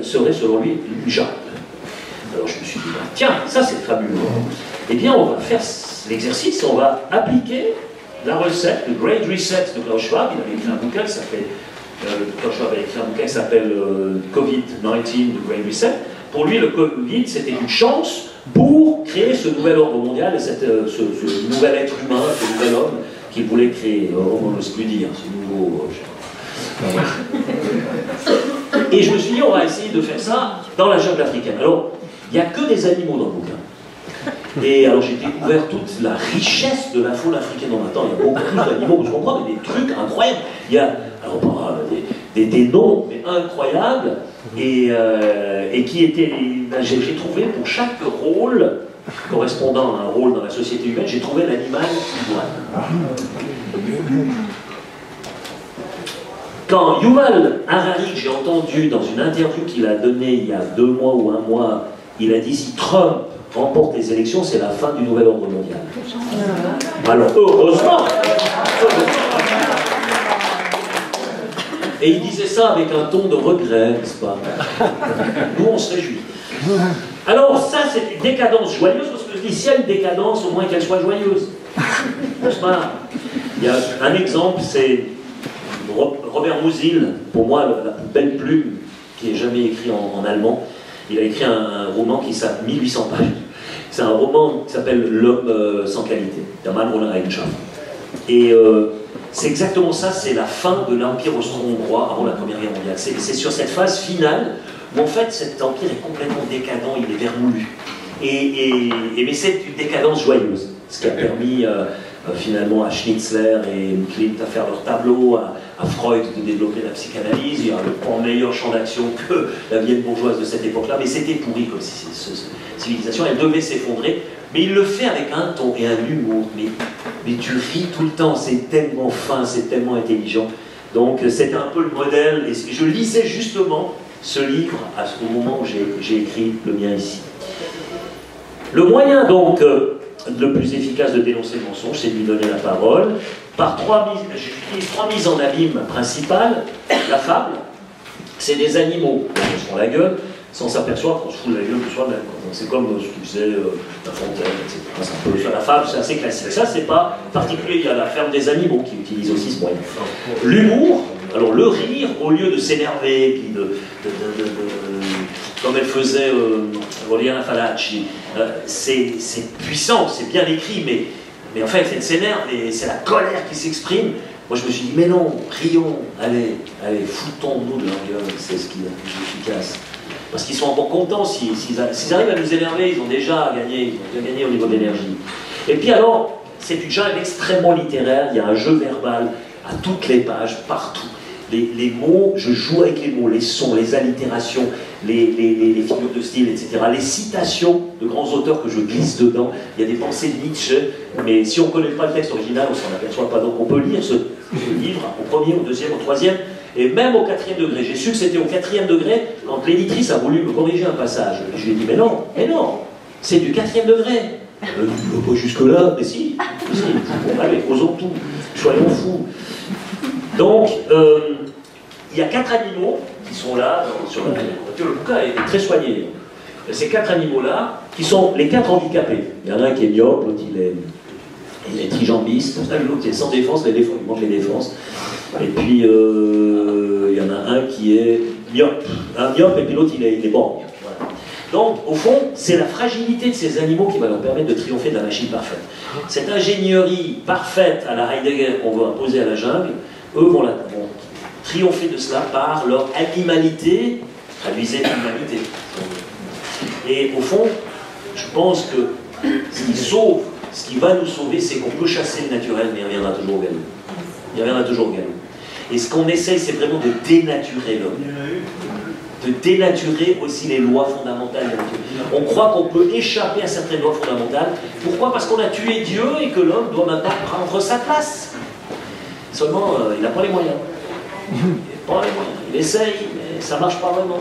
serait selon lui une jungle. Alors je me suis dit, tiens, ça c'est fabuleux. Eh bien, on va faire l'exercice, on va appliquer la recette, le Great Reset de Klaus Schwab. Il avait écrit un bouquin qui s'appelle... Klaus Schwab avait écrit un bouquin qui s'appelle Covid-19, The Great Reset. Pour lui, le Covid, c'était une chance pour créer ce nouvel ordre mondial et ce nouvel être humain, ce nouvel homme qu'il voulait créer. On n'ose plus dire, ce nouveau... Et je me suis dit, on va essayer de faire ça dans la jungle africaine. Alors, il n'y a que des animaux dans le bouquin. Et alors j'ai découvert toute la richesse de la faune africaine en même temps. Il y a beaucoup plus d'animaux, je comprends, mais des trucs incroyables. Il y a alors, des noms mais incroyables et qui étaient... J'ai trouvé pour chaque rôle correspondant à un rôle dans la société humaine, j'ai trouvé l'animal ivoire. Quand Yuval Harari, j'ai entendu dans une interview qu'il a donnée il y a 2 mois ou 1 mois, il a dit si Trump remporte les élections, c'est la fin du nouvel ordre mondial. Alors heureusement. Et il disait ça avec un ton de regret, n'est-ce pas? Nous on se réjouit. Alors ça c'est une décadence joyeuse, parce que je dis s'il y a une décadence, au moins qu'elle soit joyeuse. N'est-ce pas? Il y a un exemple, c'est Robert Musil, pour moi la plus belle plume qui ait jamais écrit en allemand. Il a écrit un roman qui s'appelle 1800 pages. C'est un roman qui s'appelle L'homme sans qualité, der Mann ohne Eigenschaften. Et c'est exactement ça, c'est la fin de l'Empire austro-hongrois avant la Première Guerre mondiale. C'est sur cette phase finale où en fait cet empire est complètement décadent, il est vermoulu. Mais c'est une décadence joyeuse, ce qui a permis finalement à Schnitzler et Klimt à faire leur tableau, à Freud de développer la psychanalyse. Il y a le meilleur champ d'action que la Vienne bourgeoise de cette époque-là, mais c'était pourri comme civilisation, elle devait s'effondrer. Mais il le fait avec un ton et un humour, mais tu ris tout le temps, c'est tellement fin, c'est tellement intelligent. Donc c'était un peu le modèle, et je lisais justement ce livre au moment où j'ai écrit le mien ici. Le moyen donc le plus efficace de dénoncer le mensonge, c'est de lui donner la parole, par j'utilise trois mises en abîme principales. La fable, c'est des animaux qui se font la gueule, sans s'apercevoir qu'on se fout de la gueule de soi-même. C'est comme ce que faisait La Fontaine, etc. C'est un peu la fable, c'est assez classique. Ça, c'est pas particulier. Il y a la ferme des animaux qui utilise aussi ce moyen. L'humour, alors le rire, au lieu de s'énerver, puis comme elle faisait Oriana Fallaci, c'est puissant, c'est bien écrit, mais en fait, elle s'énerve et c'est la colère qui s'exprime. Moi, je me suis dit, mais non, rions, allez, foutons-nous de leur gueule, c'est ce qui est le plus efficace. Parce qu'ils sont encore contents, s'ils arrivent à nous énerver, ils ont déjà gagné au niveau de l'énergie. Et puis alors, c'est une genre extrêmement littéraire, il y a un jeu verbal à toutes les pages, partout. Les mots, je joue avec les mots, les sons, les allitérations, les figures de style, etc. Les citations de grands auteurs que je glisse dedans. Il y a des pensées de Nietzsche, mais si on ne connaît pas le texte original, on ne s'en aperçoit pas. Donc on peut lire ce livre au premier, au deuxième, au troisième, et même au 4e degré. J'ai su que c'était au 4e degré quand l'éditrice a voulu me corriger un passage. Je lui ai dit, mais non, c'est du 4e degré. Pas jusque-là, mais si. Bon, allez, osons tout, soyons fous. Donc, il y a 4 animaux qui sont là, sur la voiture. Le bouquin est très soigné. Ces 4 animaux-là, qui sont les 4 handicapés. Il y en a un qui est myope, l'autre il est trijambiste, l'autre il est sans défense, il manque les défenses. Et puis, il y en a un qui est myope. Un myope, et puis l'autre il est bon. Voilà. Donc, au fond, c'est la fragilité de ces animaux qui va leur permettre de triompher de la machine parfaite. Cette ingénierie parfaite à la Heidegger qu'on veut imposer à la jungle, eux vont triompher de cela par leur animalité, traduisez l'humanité. Et au fond, je pense que ce qui va nous sauver, c'est qu'on peut chasser le naturel, mais il reviendra toujours au galop. Il reviendra toujours au galop. Et ce qu'on essaye, c'est vraiment de dénaturer l'homme. De dénaturer aussi les lois fondamentales de la nature. On croit qu'on peut échapper à certaines lois fondamentales. Pourquoi? Parce qu'on a tué Dieu et que l'homme doit maintenant prendre sa place. Seulement, il n'a pas les moyens. Il essaye, mais ça ne marche pas vraiment.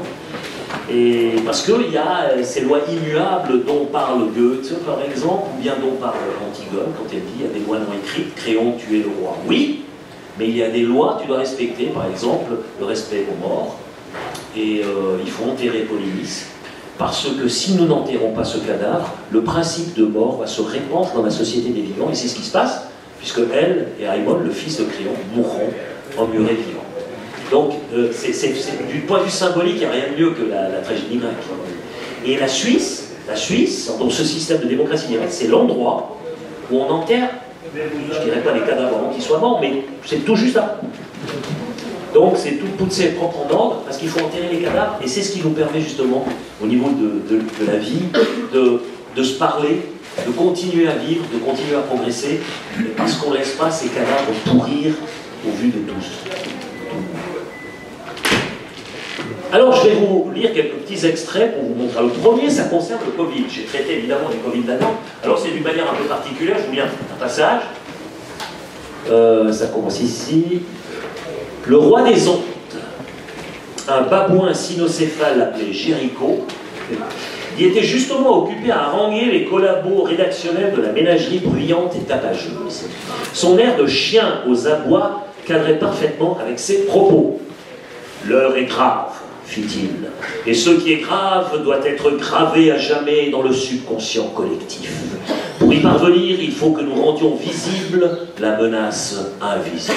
Et parce qu'il y a ces lois immuables dont parle Goethe, par exemple, ou bien dont parle Antigone, quand elle dit il y a des lois non écrites, Créon, tu es le roi. Oui, mais il y a des lois que tu dois respecter, par exemple, le respect aux morts, et il faut enterrer Polynice, parce que si nous n'enterrons pas ce cadavre, le principe de mort va se répandre dans la société des vivants, et c'est ce qui se passe, puisque elle et Aymon, le fils de Créon, mourront emmurés vivants. Donc, du point de vue symbolique, il n'y a rien de mieux que la tragédie grecque. Et la Suisse, dans ce système de démocratie directe, c'est l'endroit où on enterre, je ne dirais pas les cadavres avant qu'ils soient morts, mais c'est tout juste là. Donc, c'est toutes ces propres en ordre, parce qu'il faut enterrer les cadavres, et c'est ce qui nous permet justement, au niveau de la vie, de se parler, de continuer à vivre, de continuer à progresser, parce qu'on ne laisse pas ces cadavres pourrir au vu de tous. Alors, je vais vous lire quelques petits extraits pour vous montrer. Le premier, ça concerne le Covid. J'ai traité évidemment du Covid là-dedans. Alors, c'est d'une manière un peu particulière. Je vous lis un passage. Ça commence ici. Le roi des ondes, un babouin cynocéphale appelé Jéricho, il était justement occupé à haranguer les collabos rédactionnels de la ménagerie bruyante et tapageuse. Son air de chien aux abois cadrait parfaitement avec ses propos. « L'heure est grave, fit-il, et ce qui est grave doit être gravé à jamais dans le subconscient collectif. Pour y parvenir, il faut que nous rendions visible la menace invisible.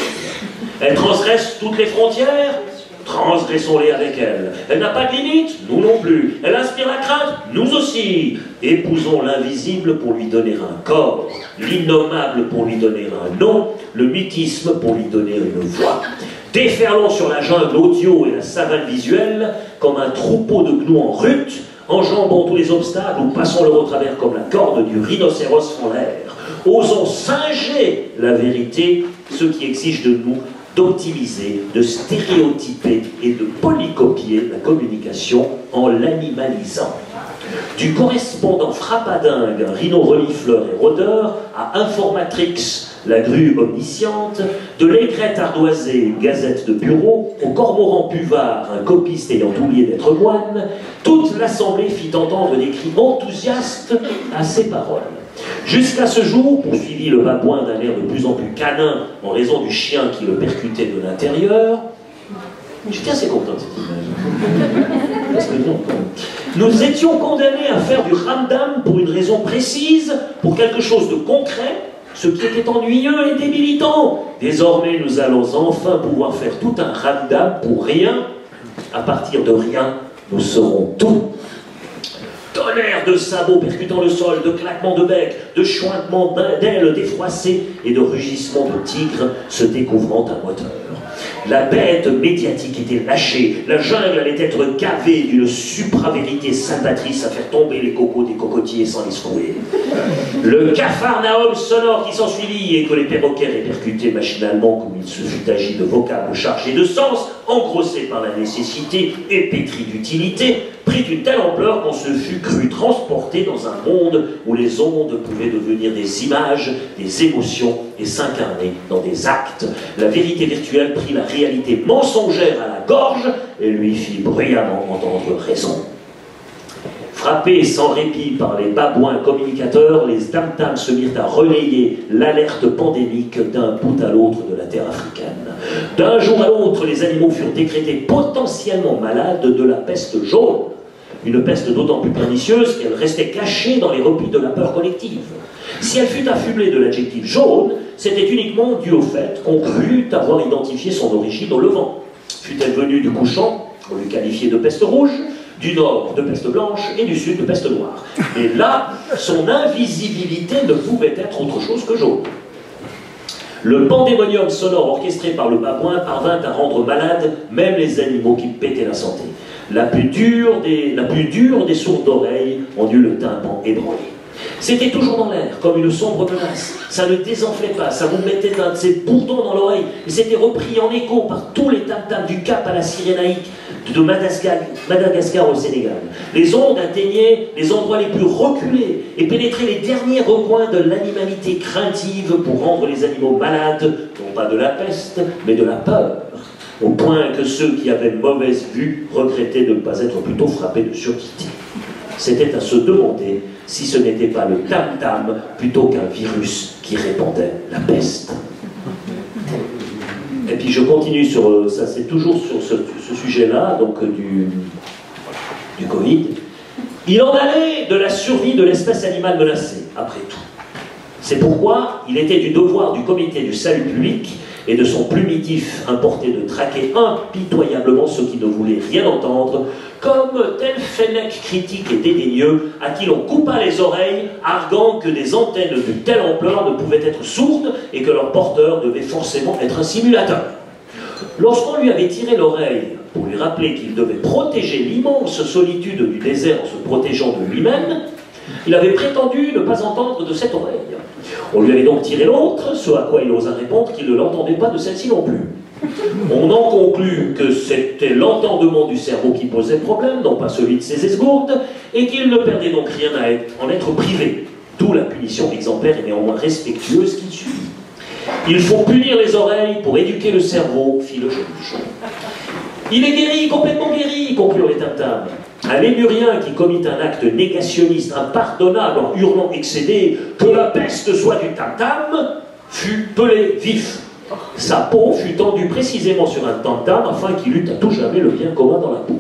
Elle transgresse toutes les frontières, transgressons-les avec elle. Elle n'a pas de limite, nous non plus. Elle inspire la crainte, nous aussi. Épousons l'invisible pour lui donner un corps, l'innommable pour lui donner un nom, le mythisme pour lui donner une voix. Déferlons sur la jungle audio et la savane visuelle comme un troupeau de gnous en rut, enjambant tous les obstacles ou passons leur au travers comme la corde du rhinocéros en l'air. Osons singer la vérité, ce qui exige de nous d'optimiser, de stéréotyper et de polycopier la communication en l'animalisant. Du correspondant frappadingue, rhino-renifleur et rôdeur, à Informatrix, la grue omnisciente, de l'aigrette ardoisée, gazette de bureau, au cormoran buvard, un copiste ayant oublié d'être moine, toute l'assemblée fit entendre des cris enthousiastes à ces paroles. Jusqu'à ce jour, poursuivit le babouin d'un air de plus en plus canin en raison du chien qui le percutait de l'intérieur. J'étais assez content de cette image. Nous étions condamnés à faire du ramdam pour une raison précise, pour quelque chose de concret, ce qui était ennuyeux et débilitant. Désormais, nous allons enfin pouvoir faire tout un ramdam pour rien. À partir de rien, nous serons tout. Tonnerre de sabots percutant le sol, de claquements de bec, de chointements d'ailes défroissées et de rugissements de tigres se découvrant un moteur. La bête médiatique était lâchée, la jungle allait être gavée d'une supra-vérité salvatrice à faire tomber les cocos des cocotiers sans les secouer. Le capharnaüm sonore qui s'ensuivit et que les perroquets répercutaient machinalement comme il se fût agi de vocables chargés de sens, engrossés par la nécessité et pétris d'utilité, prit une telle ampleur qu'on se fût cru transporté dans un monde où les ondes pouvaient devenir des images, des émotions et s'incarner dans des actes. La vérité virtuelle prit la réalité mensongère à la gorge et lui fit bruyamment entendre raison. Frappés sans répit par les babouins communicateurs, les tam-tams se mirent à relayer l'alerte pandémique d'un bout à l'autre de la terre africaine. D'un jour à l'autre, les animaux furent décrétés potentiellement malades de la peste jaune. Une peste d'autant plus pernicieuse qu'elle restait cachée dans les replis de la peur collective. Si elle fut affublée de l'adjectif jaune, c'était uniquement dû au fait qu'on crut avoir identifié son origine au Levant. Fut-elle venue du couchant, on lui qualifiait de peste rouge, du nord de peste blanche et du sud de peste noire. Mais là, son invisibilité ne pouvait être autre chose que jaune. Le pandémonium sonore orchestré par le babouin parvint à rendre malades même les animaux qui pétaient la santé. La plus dure des sourdes d'oreilles en eut le tympan ébranlé. C'était toujours dans l'air, comme une sombre menace. Ça ne désenflait pas, ça vous mettait un de ces bourdons dans l'oreille. Et c'était repris en écho par tous les tam-tams du Cap à la Cyrénaïque, de Madagascar au Sénégal. Les ondes atteignaient les endroits les plus reculés et pénétraient les derniers recoins de l'animalité craintive pour rendre les animaux malades, non pas de la peste, mais de la peur. Au point que ceux qui avaient mauvaise vue regrettaient de ne pas être plutôt frappés de surdité. C'était à se demander si ce n'était pas le tam-tam plutôt qu'un virus qui répandait la peste. Et puis je continue sur ça, c'est toujours sur ce sujet-là, donc du Covid. Il en allait de la survie de l'espèce animale menacée, après tout. C'est pourquoi il était du devoir du comité du salut public et de son plumitif importé de traquer impitoyablement ceux qui ne voulaient rien entendre, comme tel fennec critique et dédaigneux à qui l'on coupa les oreilles, arguant que des antennes de telle ampleur ne pouvaient être sourdes et que leur porteur devait forcément être un simulateur. Lorsqu'on lui avait tiré l'oreille pour lui rappeler qu'il devait protéger l'immense solitude du désert en se protégeant de lui-même, il avait prétendu ne pas entendre de cette oreille. On lui avait donc tiré l'autre, ce à quoi il osa répondre qu'il ne l'entendait pas de celle-ci non plus. On en conclut que c'était l'entendement du cerveau qui posait problème, non pas celui de ses esgourdes, et qu'il ne perdait donc rien à en être privé, d'où la punition exemplaire et néanmoins respectueuse qu'il suivit. Il faut punir les oreilles pour éduquer le cerveau, fit le juge. Il est guéri, complètement guéri, conclurent les tam-tams. Un lémurien qui commit un acte négationniste impardonnable en hurlant excédé que la peste soit du tam-tam fut pelé vif. Sa peau fut tendue précisément sur un tam-tam afin qu'il eût à tout jamais le bien commun dans la peau.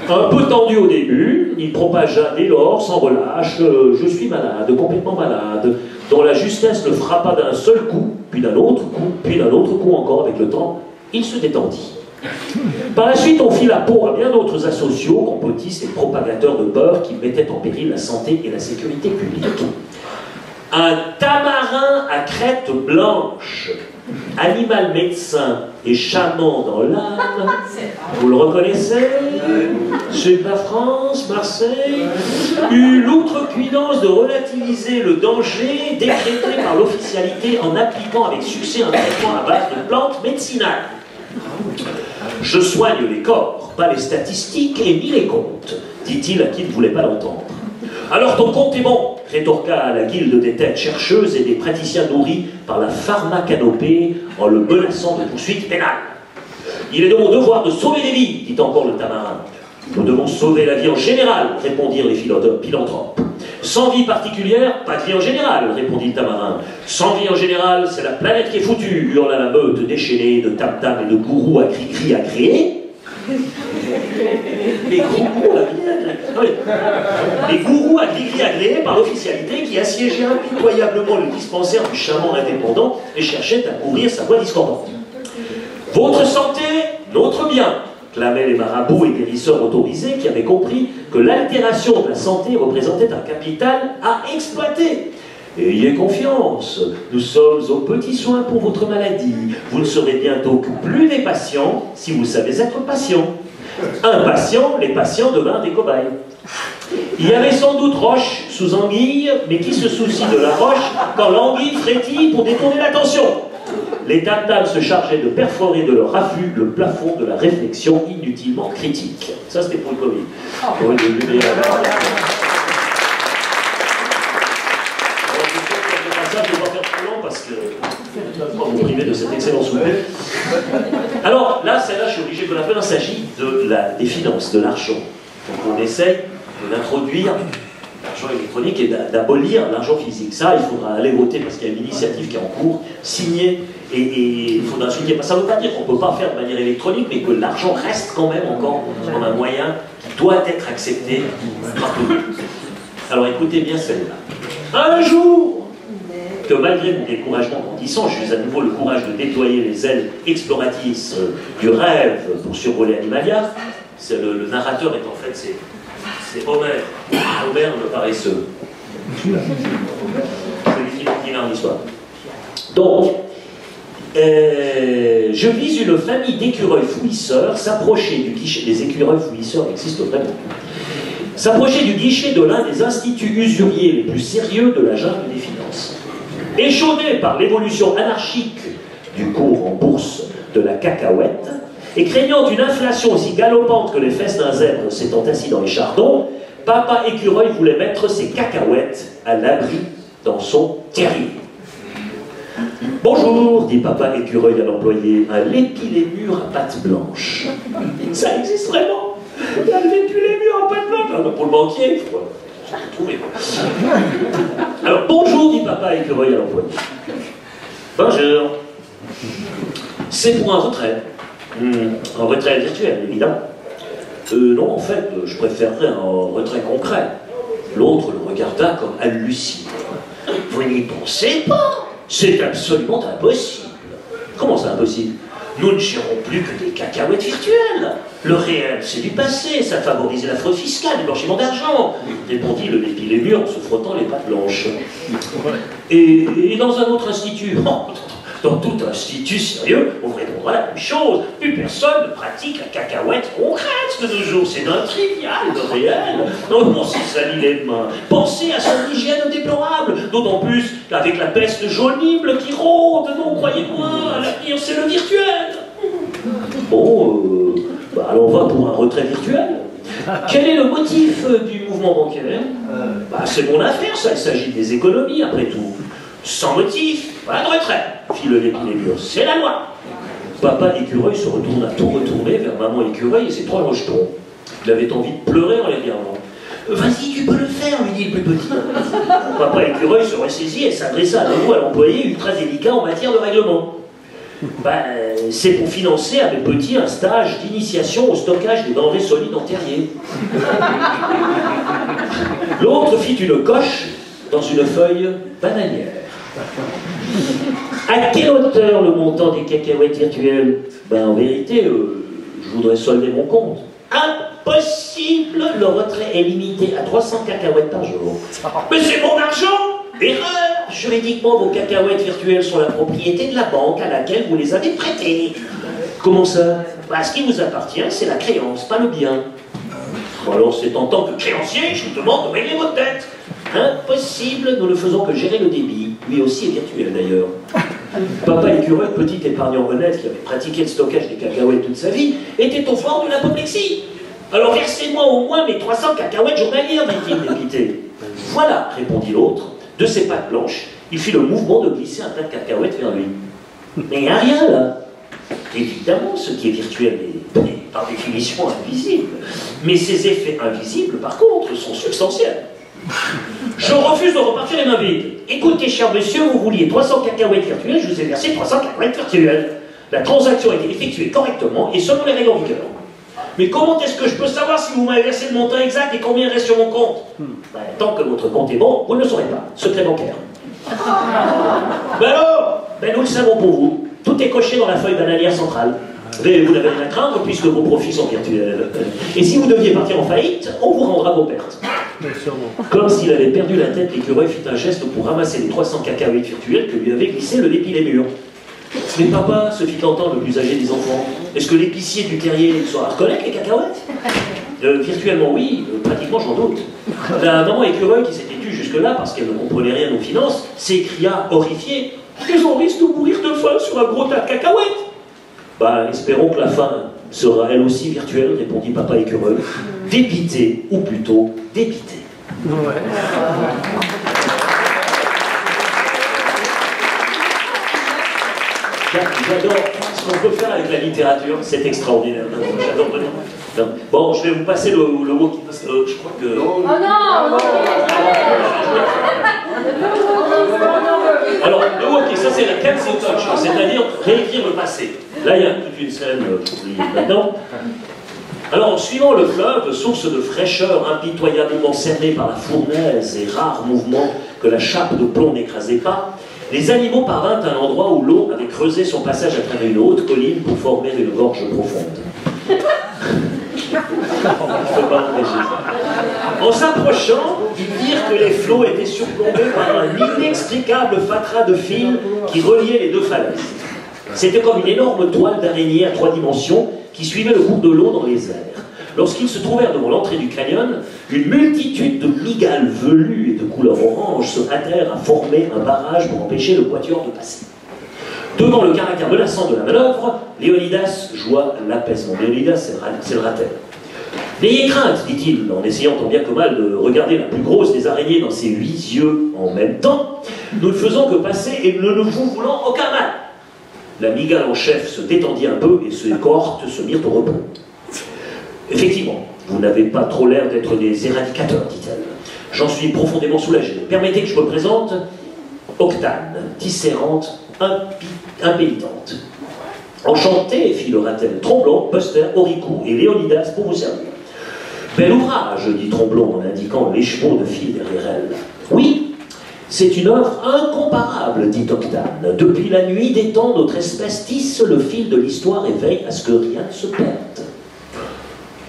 Un peu tendu au début, il propagea dès lors sans relâche « Je suis malade, complètement malade », dont la justesse le frappa d'un seul coup, puis d'un autre coup, puis d'un autre coup encore. Avec le temps, il se détendit. Par la suite, on fit la peau à bien d'autres asociaux, complotistes et propagateurs de peur qui mettaient en péril la santé et la sécurité publique. Un tamarin à crête blanche Animal médecin et chamant dans l'âme, vous le reconnaissez? Sud de la France, Marseille, eut l'outrecuidance de relativiser le danger décrété par l'officialité en appliquant avec succès un traitement à base de plantes médicinales. Je soigne les corps, pas les statistiques et ni les comptes, dit-il à qui ne voulait pas l'entendre. Alors ton compte est bon, rétorqua la guilde des têtes chercheuses et des praticiens nourris par la pharmacanopée en le menaçant de poursuites pénales. Il est de mon devoir de sauver des vies, dit encore le tamarin. Nous devons sauver la vie en général, répondirent les philanthropes. Sans vie particulière, pas de vie en général, répondit le tamarin. Sans vie en général, c'est la planète qui est foutue, hurla la meute déchaînée de tam-tam et de gourous à cri-cri agréés. Les gourous à gris agréés par l'officialité qui assiégeait impitoyablement le dispensaire du chaman indépendant et cherchait à couvrir sa voix discordante. Votre santé, notre bien, clamaient les marabouts et guérisseurs autorisés qui avaient compris que l'altération de la santé représentait un capital à exploiter. Ayez confiance, nous sommes aux petits soins pour votre maladie. Vous ne serez bientôt que plus des patients si vous savez être patient. Impatients, les patients devinrent des cobayes. Il y avait sans doute roche sous anguille, mais qui se soucie de la roche quand l'anguille frétille pour détourner l'attention? Les tam-tams se chargeaient de perforer de leur affût le plafond de la réflexion inutilement critique. Ça, c'était pour le Covid. Oui, je ne vais pas faire trop long parce que je ne vais pas vous priver de cet excellent souper. Alors là, celle-là, je suis obligé de la faire. Il s'agit des finances, de l'argent. Donc on essaye d'introduire l'argent électronique et d'abolir l'argent physique. Ça, il faudra aller voter parce qu'il y a une initiative qui est en cours, signée, et il faudra suivre. Ça ne veut pas dire qu'on ne peut pas faire de manière électronique, mais que l'argent reste quand même encore comme un moyen qui doit être accepté par tout le monde. Alors écoutez bien celle-là. Un jour, que malgré mon découragement grandissant, j'eus à nouveau le courage de déployer les ailes exploratrices du rêve pour survoler Animalia. Le narrateur est en fait, c'est Homère. Homère le paresseux. Celui qui narre l'histoire. Donc, je vis une famille d'écureuils fouisseurs s'approcher du guichet. Les écureuils fouisseurs existent vraiment. S'approcher du guichet de l'un des instituts usuriers les plus sérieux de la jungle des finances. Échaudé par l'évolution anarchique du cours en bourse de la cacahuète, et craignant une inflation aussi galopante que les fesses d'un zèbre s'étant assis dans les chardons, Papa Écureuil voulait mettre ses cacahuètes à l'abri dans son terrier. « Bonjour, dit Papa Écureuil à l'employé, un lépilémur à pattes blanches. »« Ça existe vraiment? Un lépilémur à pattes blanches ?» Pour le banquier, il faut trouver. Alors, bonjour, dit Papa Écureuil à l'employé. Bonjour. C'est pour un retrait. Un retrait virtuel, évidemment. Non, en fait, je préférerais un retrait concret. L'autre le regarda comme halluciné. Vous n'y pensez pas? C'est absolument impossible. Comment c'est impossible? Nous ne gérons plus que des cacahuètes virtuelles. Le réel, c'est du passé, ça favorise la fraude fiscale, le blanchiment d'argent, répondit le lépilémur en se frottant les pattes blanches. Et dans un autre institut, dans tout institut sérieux, on vous répondra la même chose. Plus personne ne pratique la cacahuète concrète de nos jours. C'est d'un trivial, de réel. Non, pensez salir les mains. Pensez à son hygiène déplorable. D'autant plus qu'avec la peste jaunible qui rôde, non, croyez-moi, à l'avenir, c'est le virtuel. Bon, alors on va pour un retrait virtuel. Quel est le motif du mouvement bancaire? C'est mon affaire, ça. Il s'agit des économies, après tout. Sans motif, pas de retrait, fit le lépilémur. C'est la loi. Papa Écureuil se retourna tout retourné vers maman Écureuil et ses 3 rejetons. Il avait envie de pleurer en les regardant. Vas-y, tu peux le faire, lui dit le plus petit. Papa Écureuil se ressaisit et s'adressa à nouveau à l'employé ultra délicat en matière de règlement. C'est pour financer à mes petits un stage d'initiation au stockage des denrées solides en terrier. L'autre fit une coche dans une feuille bananière. À quelle hauteur le montant des cacahuètes virtuelles? En vérité, je voudrais solder mon compte. Impossible! Le retrait est limité à 300 cacahuètes par jour. Mais c'est mon argent! Erreur! Juridiquement, vos cacahuètes virtuelles sont la propriété de la banque à laquelle vous les avez prêtées. Comment ça? Bah, ce qui vous appartient, c'est la créance, pas le bien. Bon, alors c'est en tant que créancier, je vous demande de régler votre dette. Impossible, nous ne faisons que gérer le débit. Lui aussi est virtuel d'ailleurs. Papa Écureuil, petit épargnant honnête qui avait pratiqué le stockage des cacahuètes toute sa vie, Était au fort de l'apoplexie. Alors versez-moi au moins mes 300 cacahuètes journalières, dit-il dépité. voilà, répondit l'autre. De ses pattes blanches, il fit le mouvement de glisser un tas de cacahuètes vers lui. Mais il n'y a rien là. Évidemment, ce qui est virtuel est par définition invisible. Mais ces effets invisibles, par contre, sont substantiels. Je refuse de repartir les mains vides. Écoutez, cher monsieur, vous vouliez 300 cacahuètes virtuelles, je vous ai versé 300 cacahuètes virtuelles. La transaction a été effectuée correctement et selon les règles en vigueur. Mais comment est-ce que je peux savoir si vous m'avez versé le montant exact et combien il reste sur mon compte? Ben, tant que votre compte est bon, vous ne le saurez pas. Secret bancaire. Ben alors? Ben, nous le savons pour vous. Tout est coché dans la feuille bananière centrale. Mais vous n'avez rien à craindre puisque vos profits sont virtuels. Et si vous deviez partir en faillite, on vous rendra vos pertes. Comme s'il avait perdu la tête, l'écureuil fit un geste pour ramasser les 300 cacahuètes virtuelles que lui avait glissé le dépilé mûr. Mais papa, se fit entendre le plus âgé des enfants, est-ce que l'épicier du terrier saura reconnaître les cacahuètes? Virtuellement oui, pratiquement j'en doute. La maman écureuil qui s'était tue jusque-là parce qu'elle ne comprenait rien aux finances, s'écria horrifiée, ils ont risque de mourir de faim sur un gros tas de cacahuètes. Bah, espérons que la fin sera elle aussi virtuelle, répondit papa écureuil, dépité, ou plutôt dépité. Ouais. J'adore ce qu'on peut faire avec la littérature, c'est extraordinaire. J'adore vraiment. Bon, je vais vous passer le walkie. Je crois que. Oh non! Alors, le walkie, ça c'est la cancel touch, c'est-à-dire réécrire le passé. Là, il y a toute une scène maintenant. Alors, suivant le fleuve, source de fraîcheur impitoyablement cernée par la fournaise et rare mouvement que la chape de plomb n'écrasait pas, les animaux parvinrent à l'endroit où l'eau avait creusé son passage à travers une haute colline pour former une gorge profonde. En s'approchant, ils virent que les flots étaient surplombés par un inextricable fatras de fils qui reliait les deux falaises. C'était comme une énorme toile d'araignée à 3 dimensions qui suivait le cours de l'eau dans les airs. Lorsqu'ils se trouvèrent devant l'entrée du canyon, une multitude de mygales velues et de couleur orange se hâtèrent à former un barrage pour empêcher le quatuor de passer. Devant le caractère menaçant de la manœuvre, Léonidas joua l'apaisement. Léonidas, c'est le ratel. « N'ayez crainte, dit-il, en essayant tant bien que mal de regarder la plus grosse des araignées dans ses 8 yeux en même temps. Nous ne faisons que passer et nous ne vous voulons aucun mal. » La mygale en chef se détendit un peu et ses cohortes se mirent au repos. « Effectivement, vous n'avez pas trop l'air d'être des éradicateurs, dit-elle. J'en suis profondément soulagé. Permettez que je me présente Octane, tisserante, impénitente. Enchanté, fit le ratel, Tromblon, Buster, Oricourt et Léonidas pour vous servir. Bel ouvrage, dit Tromblon en indiquant l'écheveau de fil derrière elle. Oui, c'est une œuvre incomparable, dit Octane. Depuis la nuit des temps, notre espèce tisse le fil de l'histoire et veille à ce que rien ne se perde.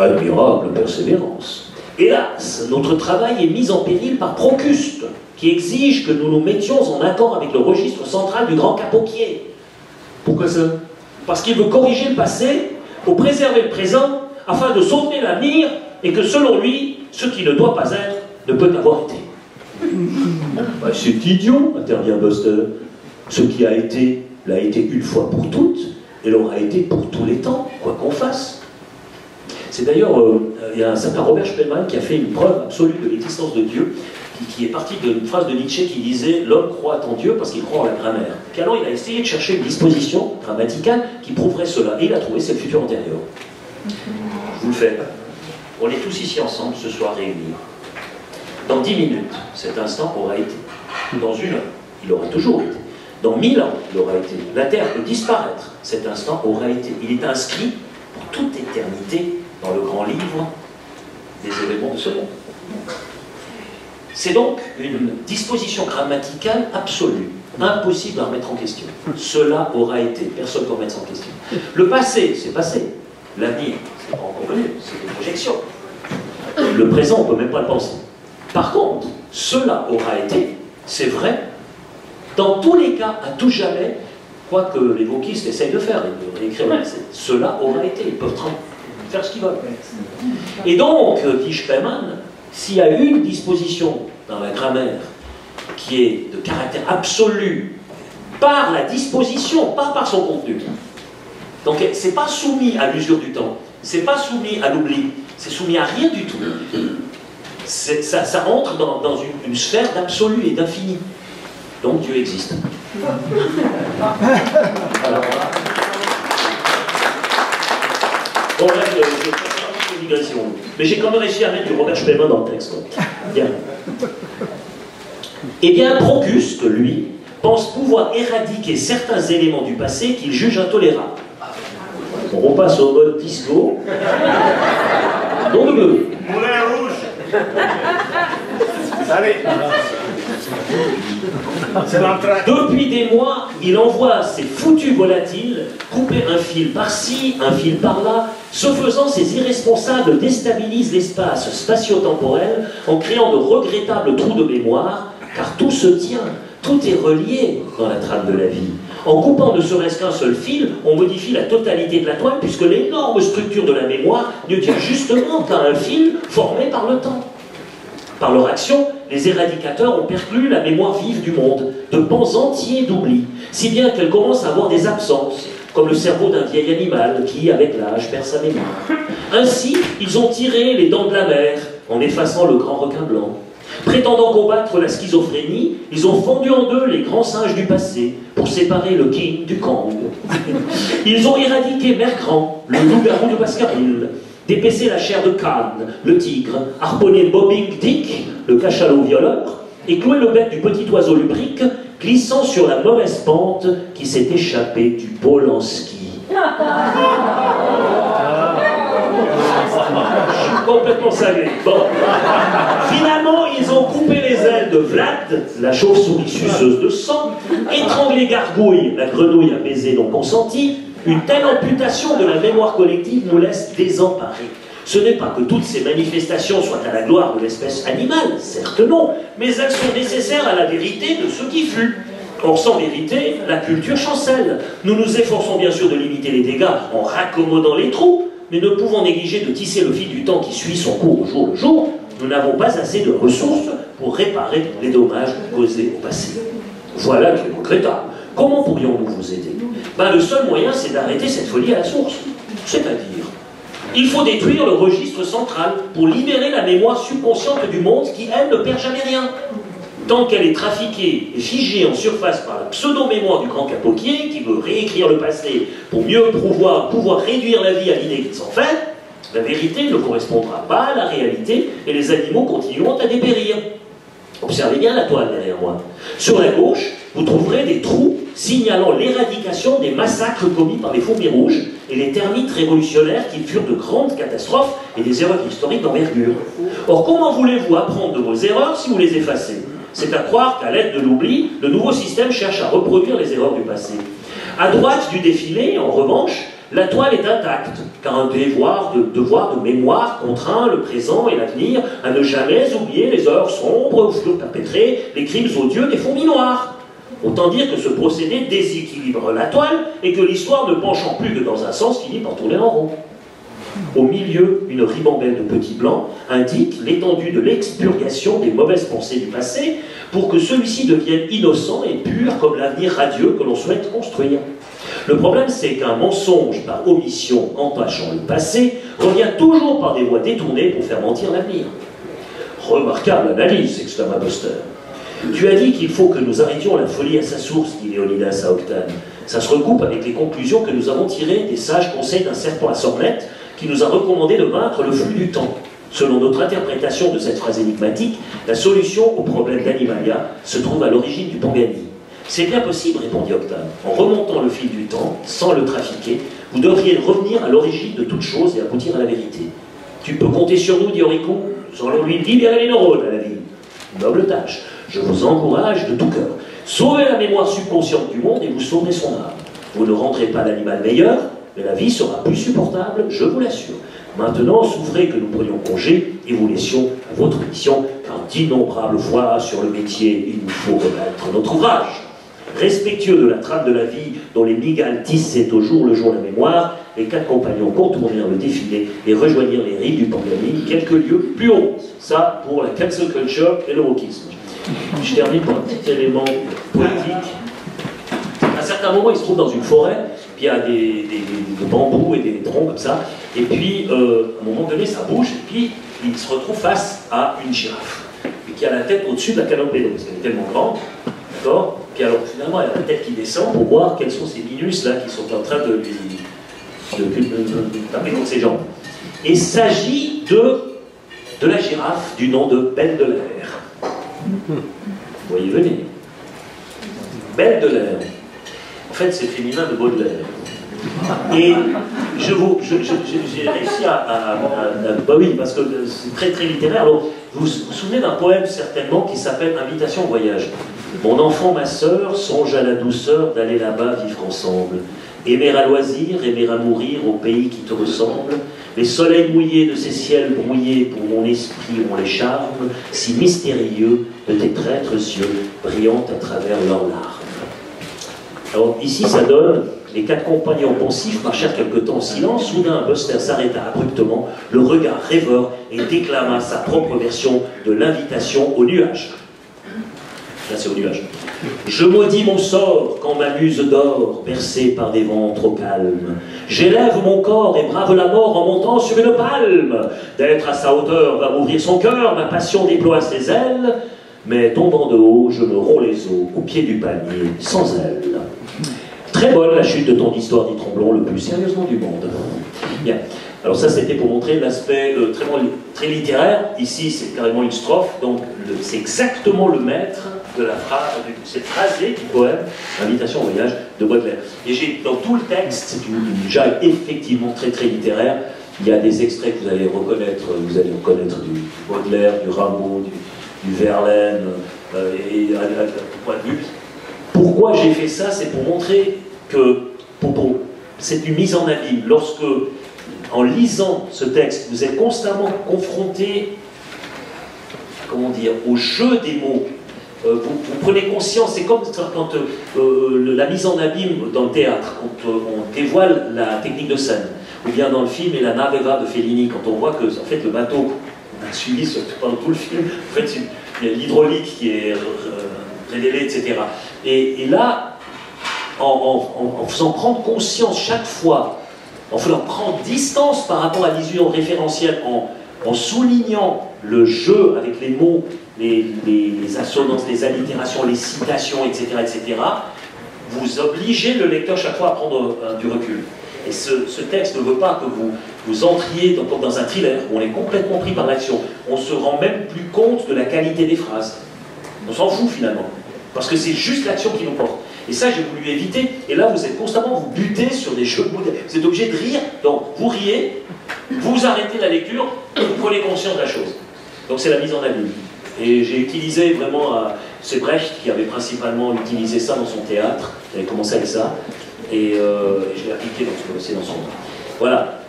Admirable persévérance. Hélas, notre travail est mis en péril par Procuste, qui exige que nous nous mettions en accord avec le registre central du grand Capoquier. Pourquoi ça? Parce qu'il veut corriger le passé pour préserver le présent afin de sauver l'avenir et que selon lui, ce qui ne doit pas être ne peut avoir été. Bah, c'est idiot, intervient Buster. Ce qui a été, l'a été une fois pour toutes et l'aura été pour tous les temps, quoi qu'on fasse. C'est d'ailleurs, il y a un certain Robert Spellman qui a fait une preuve absolue de l'existence de Dieu, qui est parti d'une phrase de Nietzsche qui disait « L'homme croit en Dieu parce qu'il croit en la grammaire ». Puis alors il a essayé de chercher une disposition grammaticale qui prouverait cela, et il a trouvé, c'est le futur antérieur. Je vous le fais. On est tous ici ensemble ce soir réunis. Dans 10 minutes, cet instant aura été. Dans 1 heure, il aura toujours été. Dans 1000 ans, il aura été. La Terre peut disparaître, cet instant aura été. Il est inscrit pour toute éternité dans le grand livre des événements de ce monde. C'est donc une disposition grammaticale absolue, impossible à remettre en question. Cela aura été, personne ne peut remettre ça en question. Le passé, c'est passé. L'avenir, c'est pas encore venu, c'est des projections. Le présent, on ne peut même pas le penser. Par contre, cela aura été, c'est vrai. Dans tous les cas, à tout jamais, quoi que les wokistes essayent de faire, et de réécrire, cela aura été, ils peuvent faire ce qu'ils veulent. Et donc, dit Spemann, s'il y a une disposition dans la grammaire qui est de caractère absolu par la disposition, pas par son contenu, donc c'est pas soumis à l'usure du temps, c'est pas soumis à l'oubli, c'est soumis à rien du tout. Ça entre dans une sphère d'absolu et d'infini. Donc Dieu existe. Voilà. Bon, là, je fais une digression. Mais j'ai quand même réussi à mettre du Robert Spemann dans le texte. Bien. Eh bien, Procuste, lui, pense pouvoir éradiquer certains éléments du passé qu'il juge intolérables. On repasse au mode disco. Non de bleu. Moulin rouge. Allez. C'est l'entrée. Depuis des mois, il envoie ses foutus volatiles couper un fil par-ci, un fil par-là. Ce faisant, ces irresponsables déstabilisent l'espace spatio-temporel en créant de regrettables trous de mémoire, car tout se tient, tout est relié dans la trame de la vie. En coupant ne serait-ce qu'un seul fil, on modifie la totalité de la toile, puisque l'énorme structure de la mémoire ne tient justement qu'à un fil formé par le temps. Par leur action, les éradicateurs ont perclus la mémoire vive du monde, de pans entiers d'oubli, si bien qu'elle commence à avoir des absences, comme le cerveau d'un vieil animal qui, avec l'âge, perd sa mémoire. Ainsi, ils ont tiré les dents de la mer en effaçant le grand requin blanc. Prétendant combattre la schizophrénie, ils ont fendu en deux les grands singes du passé pour séparer le king du kang. Ils ont éradiqué Mercran, le loup-garou de Baskerville, dépecé la chair de Cannes, le tigre, harponné Bobbing Dick, le cachalot violeur, et cloué le bec du petit oiseau lubrique, glissant sur la mauvaise pente qui s'est échappée du Polanski. Je suis complètement salé. Bon. Finalement, ils ont coupé les ailes de Vlad, la chauve-souris suceuse de sang, étranglé Gargouille, la grenouille à baiser non consenti. Une telle amputation de la mémoire collective nous laisse désemparés. Ce n'est pas que toutes ces manifestations soient à la gloire de l'espèce animale, certes non, mais elles sont nécessaires à la vérité de ce qui fut. Or, sans vérité, la culture chancelle. Nous nous efforçons bien sûr de limiter les dégâts en raccommodant les trous, mais ne pouvant négliger de tisser le fil du temps qui suit son cours au jour le jour, nous n'avons pas assez de ressources pour réparer les dommages causés au passé. Voilà qui est regrettable. Comment pourrions-nous vous aider? Le seul moyen, c'est d'arrêter cette folie à la source. C'est-à-dire, il faut détruire le registre central pour libérer la mémoire subconsciente du monde qui, elle, ne perd jamais rien. Tant qu'elle est trafiquée et figée en surface par la pseudo-mémoire du grand capoquier qui veut réécrire le passé pour mieux pouvoir réduire la vie à l'idée qu'il s'en fait, la vérité ne correspondra pas à la réalité et les animaux continueront à dépérir. Observez bien la toile derrière moi. Sur la gauche, vous trouverez des trous signalant l'éradication des massacres commis par les fourmis rouges et les termites révolutionnaires qui furent de grandes catastrophes et des erreurs historiques d'envergure. Or, comment voulez-vous apprendre de vos erreurs si vous les effacez? C'est à croire qu'à l'aide de l'oubli, le nouveau système cherche à reproduire les erreurs du passé. À droite du défilé, en revanche, la toile est intacte, car un devoir de mémoire contraint le présent et l'avenir à ne jamais oublier les heures sombres où furent perpétrés les crimes odieux des fourmis noires. Autant dire que ce procédé déséquilibre la toile et que l'histoire, ne penchant plus que dans un sens, finit par tourner en rond. Au milieu, une ribambelle de petits blancs indique l'étendue de l'expurgation des mauvaises pensées du passé pour que celui-ci devienne innocent et pur comme l'avenir radieux que l'on souhaite construire. Le problème, c'est qu'un mensonge par omission entachant le passé revient toujours par des voies détournées pour faire mentir l'avenir. Remarquable analyse, exclama Buster. Tu as dit qu'il faut que nous arrêtions la folie à sa source, dit Léonidas à Octane. Ça se recoupe avec les conclusions que nous avons tirées des sages conseils d'un serpent à sornette qui nous a recommandé de vaincre le flux du temps. Selon notre interprétation de cette phrase énigmatique, la solution au problème d'Animalia se trouve à l'origine du Pangani. C'est bien possible, répondit Octane. En remontant le fil du temps, sans le trafiquer, vous devriez revenir à l'origine de toute chose et aboutir à la vérité. Tu peux compter sur nous, dit Orico. Nous allons lui libérer les neurones à la vie. Noble tâche. Je vous encourage de tout cœur. Sauvez la mémoire subconsciente du monde et vous sauverez son âme. Vous ne rendrez pas l'animal meilleur, mais la vie sera plus supportable, je vous l'assure. Maintenant, souffrez que nous prenions congé et vous laissions à votre mission, car d'innombrables fois sur le métier, il nous faut remettre notre ouvrage. Respectueux de la trame de la vie dont les migales tissaient au jour le jour la mémoire, les 4 compagnons contournèrent le défilé et rejoignirent les rives du Pangani quelques lieues plus haut. Ça pour la cancel culture et le wokisme. Je termine par un petit élément politique. À un certain moment, il se trouve dans une forêt, puis il y a des bambous et des troncs comme ça, et puis à un moment donné, ça bouge, et puis il se retrouve face à une girafe, et qui a la tête au-dessus de la canopée, parce qu'elle est tellement grande, d'accord? Puis alors finalement, elle a la tête qui descend pour voir quels sont ces minus là qui sont en train de taper contre ses jambes. Et il s'agit de la girafe du nom de Belle de l'air. Vous voyez venir. Belle de l'air. En fait, c'est féminin de Baudelaire. Et j'ai réussi bah oui, parce que c'est très très littéraire. Alors, vous vous souvenez d'un poème certainement qui s'appelle Invitation au voyage. Mon enfant, ma sœur, songe à la douceur d'aller là-bas vivre ensemble. Aimer à loisir, aimer à mourir au pays qui te ressemble. Les soleils mouillés de ces ciels brouillés pour mon esprit ont les charmes si mystérieux de tes traîtres yeux brillant à travers leurs larmes. Alors ici ça donne, les 4 compagnons pensifs marchèrent quelque temps en silence, soudain Buster s'arrêta abruptement, le regard rêveur et déclama sa propre version de l'invitation au nuage. Là c'est au nuage. Je maudis mon sort quand ma muse dort, bercée par des vents trop calmes. J'élève mon corps et brave la mort en montant sur une palme. D'être à sa hauteur va m'ouvrir son cœur, ma passion déploie ses ailes. Mais tombant de haut, je me romps les os au pied du panier, sans elle. Très bonne la chute de ton histoire, dit Tromblon, le plus sérieusement du monde. Bien. Alors ça, c'était pour montrer l'aspect très littéraire. Ici, c'est carrément une strophe, donc c'est exactement le maître de la phrase, de cette phrasée du poème Invitation au voyage de Baudelaire. Et j'ai dans tout le texte, c'est une jaille effectivement très très littéraire. Il y a des extraits que vous allez reconnaître du Baudelaire, du Rimbaud, du Verlaine, et à tout point de vue. Pourquoi j'ai fait ça? C'est pour montrer que c'est une mise en abîme. Lorsque, en lisant ce texte, vous êtes constamment confronté, comment dire, au jeu des mots. Vous prenez conscience, c'est comme quand la mise en abîme dans le théâtre, quand on dévoile la technique de scène, ou bien dans le film Et la nave va de Fellini, quand on voit que en fait, le bateau qu'on a suivi pendant tout le film, en fait, il y a l'hydraulique qui est révélée, etc. Et là, en faisant prendre conscience chaque fois, en faisant prendre distance par rapport à l'illusion référentielle, en soulignant le jeu avec les mots, les assonances, les allitérations, les citations, etc., vous obligez le lecteur chaque fois à prendre du recul. Et ce texte ne veut pas que vous entriez dans un thriller où on est complètement pris par l'action. On ne se rend même plus compte de la qualité des phrases. On s'en fout finalement. Parce que c'est juste l'action qui nous porte. Et ça, j'ai voulu éviter. Et là, vous êtes constamment, vous butez sur des jeux de mots. Vous êtes obligé de rire. Donc, vous riez, vous arrêtez la lecture, et vous prenez conscience de la chose. Donc, c'est la mise en abîme. Et j'ai utilisé vraiment, c'est Brecht qui avait principalement utilisé ça dans son théâtre. Il avait commencé avec ça. Et je l'ai appliqué dans son... Voilà.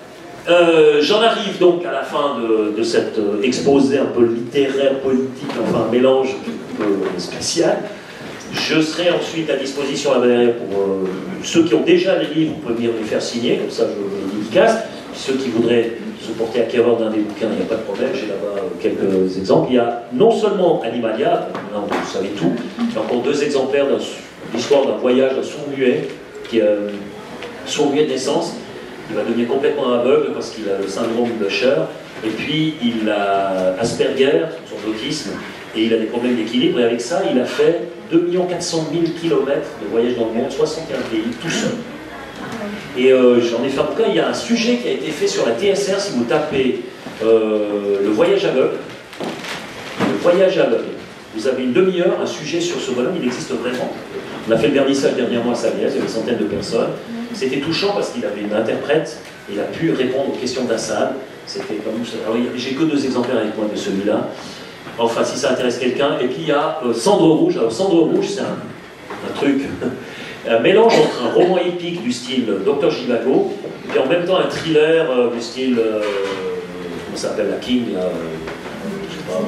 J'en arrive donc à la fin de cet exposé un peu littéraire, politique, enfin un mélange un peu spécial. Je serai ensuite à disposition là-bas derrière pour ceux qui ont déjà les livres, vous pouvez venir les faire signer, comme ça je les dédicace. Ceux qui voudraient se porter acquéreur d'un des bouquins, il n'y a pas de problème, j'ai là-bas quelques exemples. Il y a non seulement Animalia, là vous savez tout, il y a encore 2 exemplaires de l'histoire d'un voyage d'un sourd-muet, qui est sourd-muet de naissance. Il va devenir complètement aveugle parce qu'il a le syndrome de Usher, et puis il a Asperger, son autisme, et il a des problèmes d'équilibre, et avec ça, il a fait 2 400 000 km de voyage dans le monde, 61 pays, tout seul. Et j'en ai fait un bouquin, il y a un sujet qui a été fait sur la TSR, si vous tapez le voyage aveugle, vous avez une demi-heure, un sujet sur ce bonhomme, il existe vraiment. On a fait le vernissage dernièrement à Savièse, il y avait une centaine de personnes. C'était touchant parce qu'il avait une interprète, et il a pu répondre aux questions d'Assad. C'était comme ça. Alors j'ai que 2 exemplaires avec moi de celui-là. Enfin, si ça intéresse quelqu'un. Et puis il y a Cendre Rouge. Alors Cendre Rouge, c'est un truc. Un mélange entre un roman épique du style Dr. Zhivago et en même temps un thriller du style, comment ça s'appelle, la King, là, je sais pas.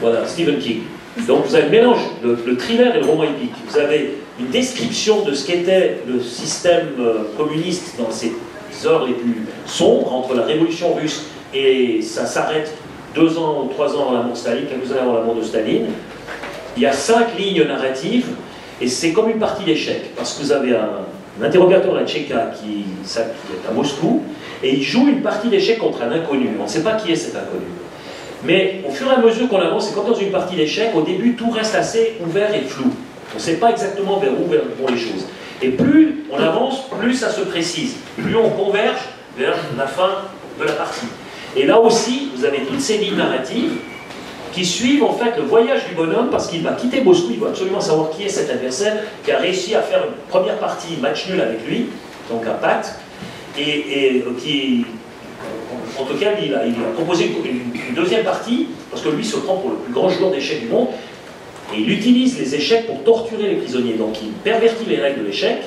Voilà, Stephen King. Donc vous avez le mélange, le thriller et le roman épique. Vous avez une description de ce qu'était le système communiste dans ses heures les plus sombres, entre la révolution russe et ça s'arrête 2 ans ou 3 ans avant la mort de Staline, quelques années avant la mort de Staline. Il y a 5 lignes narratives, et c'est comme une partie d'échecs, parce que vous avez un interrogateur, la Tchéka, qui est à Moscou, et il joue une partie d'échecs contre un inconnu. On ne sait pas qui est cet inconnu. Mais au fur et à mesure qu'on avance, c'est comme dans une partie d'échecs, au début tout reste assez ouvert et flou. On ne sait pas exactement vers où vont les choses. Et plus on avance, plus ça se précise, plus on converge vers la fin de la partie. Et là aussi, vous avez toutes ces lignes narratives qui suivent en fait le voyage du bonhomme, parce qu'il va quitter Moscou, il va absolument savoir qui est cet adversaire qui a réussi à faire une première partie match nul avec lui, donc un pacte, et qui, entre lequel il a proposé une deuxième partie, parce que lui se prend pour le plus grand joueur d'échecs du monde, et il utilise les échecs pour torturer les prisonniers, donc il pervertit les règles de l'échec,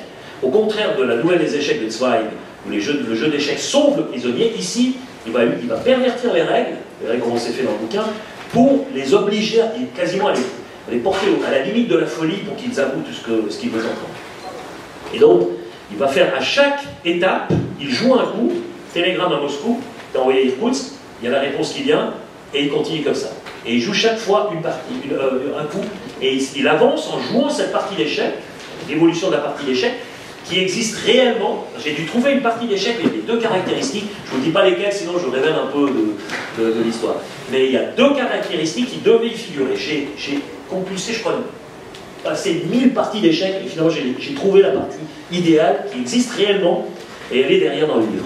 au contraire de la nouvelle des échecs de Zweig, où le jeu d'échecs sauve le prisonnier. Ici, il va pervertir les règles comme on s'est fait dans le bouquin, pour les obliger quasiment à les porter à la limite de la folie pour qu'ils avouent tout ce qu'ils veulent entendre. Et donc, il va faire à chaque étape, il joue un coup, télégramme à Moscou, t'as envoyé Irkoutsk, il y a la réponse qui vient, et il continue comme ça. Et il joue chaque fois un coup, et il avance en jouant cette partie d'échecs, l'évolution de la partie d'échecs, qui existe réellement. J'ai dû trouver une partie d'échecs, mais il y a 2 caractéristiques, je ne vous dis pas lesquelles, sinon je révèle un peu de l'histoire. Mais il y a 2 caractéristiques qui devaient y figurer. J'ai compulsé, je crois, passer 1000 parties d'échecs, et finalement j'ai trouvé la partie idéale, qui existe réellement, et elle est derrière dans le livre.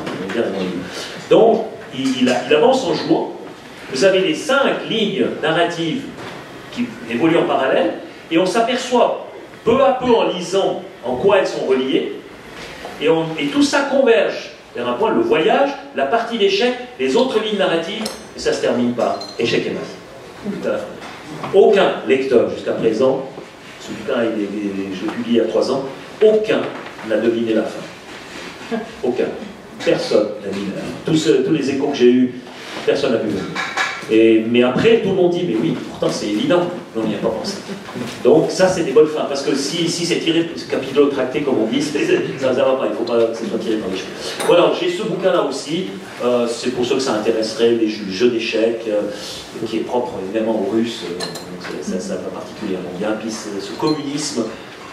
Donc, il avance en jouant. Vous avez les 5 lignes narratives qui évoluent en parallèle, et on s'aperçoit peu à peu en lisant en quoi elles sont reliées, et tout ça converge vers un point, le voyage, la partie d'échecs, les autres lignes narratives, et ça se termine par échec et maths. Aucun lecteur jusqu'à présent, ce bouquin je l'ai publié il y a 3 ans, aucun n'a deviné la fin. Aucun. Personne n'a deviné la fin. Tous les échos que j'ai eus, personne n'a pu venir. Mais après, tout le monde dit, mais oui, pourtant c'est évident, mais on n'y a pas pensé. Donc ça, c'est des bonnes fins, parce que si c'est tiré, capillotracté, comme on dit, ça ne va pas, il ne faut pas que ce soit tiré par les cheveux. Voilà, j'ai ce bouquin-là aussi, c'est pour ceux que ça intéresserait, les jeux d'échecs, qui est propre évidemment aux Russes, ça va particulièrement bien. Puis ce communisme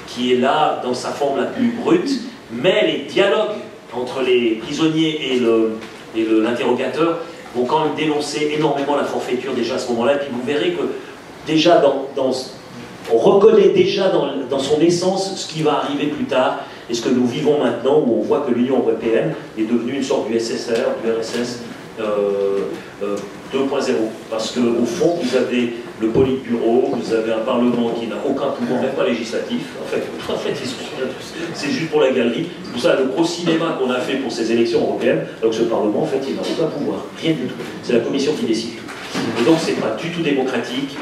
qui est là, dans sa forme la plus brute, mais les dialogues entre les prisonniers et l'interrogateur vont quand même dénoncer énormément la forfaiture déjà à ce moment-là, et puis vous verrez que déjà on reconnaît déjà dans son essence ce qui va arriver plus tard, et ce que nous vivons maintenant, où on voit que l'Union européenne est devenue une sorte du SSR, du RSS 2.0, parce qu'au fond, vous avez le Politburo, vous avez un Parlement qui n'a aucun pouvoir, même pas législatif, en fait c'est juste pour la galerie. C'est pour ça le gros cinéma qu'on a fait pour ces élections européennes, donc ce Parlement, en fait, il n'a aucun pouvoir, rien du tout. C'est la Commission qui décide tout. Et donc, c'est pas du tout démocratique,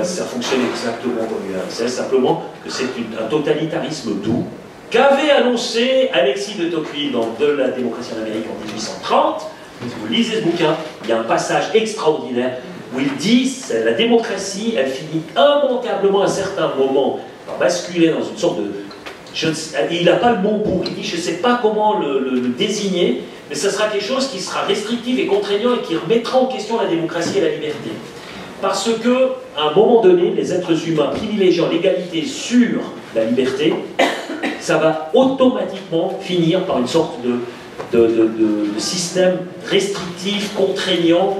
ça fonctionne exactement comme l'URSS, simplement que c'est un totalitarisme doux, qu'avait annoncé Alexis de Tocqueville dans De la démocratie en Amérique en 1830. Si vous lisez ce bouquin, il y a un passage extraordinaire où il dit que la démocratie, elle finit immanquablement à un certain moment par basculer dans une sorte de... il n'a pas le mot pour, il dit je ne sais pas comment le désigner, mais ce sera quelque chose qui sera restrictif et contraignant et qui remettra en question la démocratie et la liberté. Parce que, à un moment donné, les êtres humains privilégiant l'égalité sur la liberté, ça va automatiquement finir par une sorte de système restrictif, contraignant,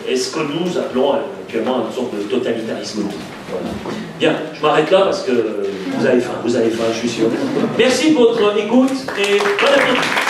et ce que nous appelons actuellement une sorte de totalitarisme. Voilà. Bien, je m'arrête là parce que vous avez faim, je suis sûr. Merci de votre écoute et bon appétit.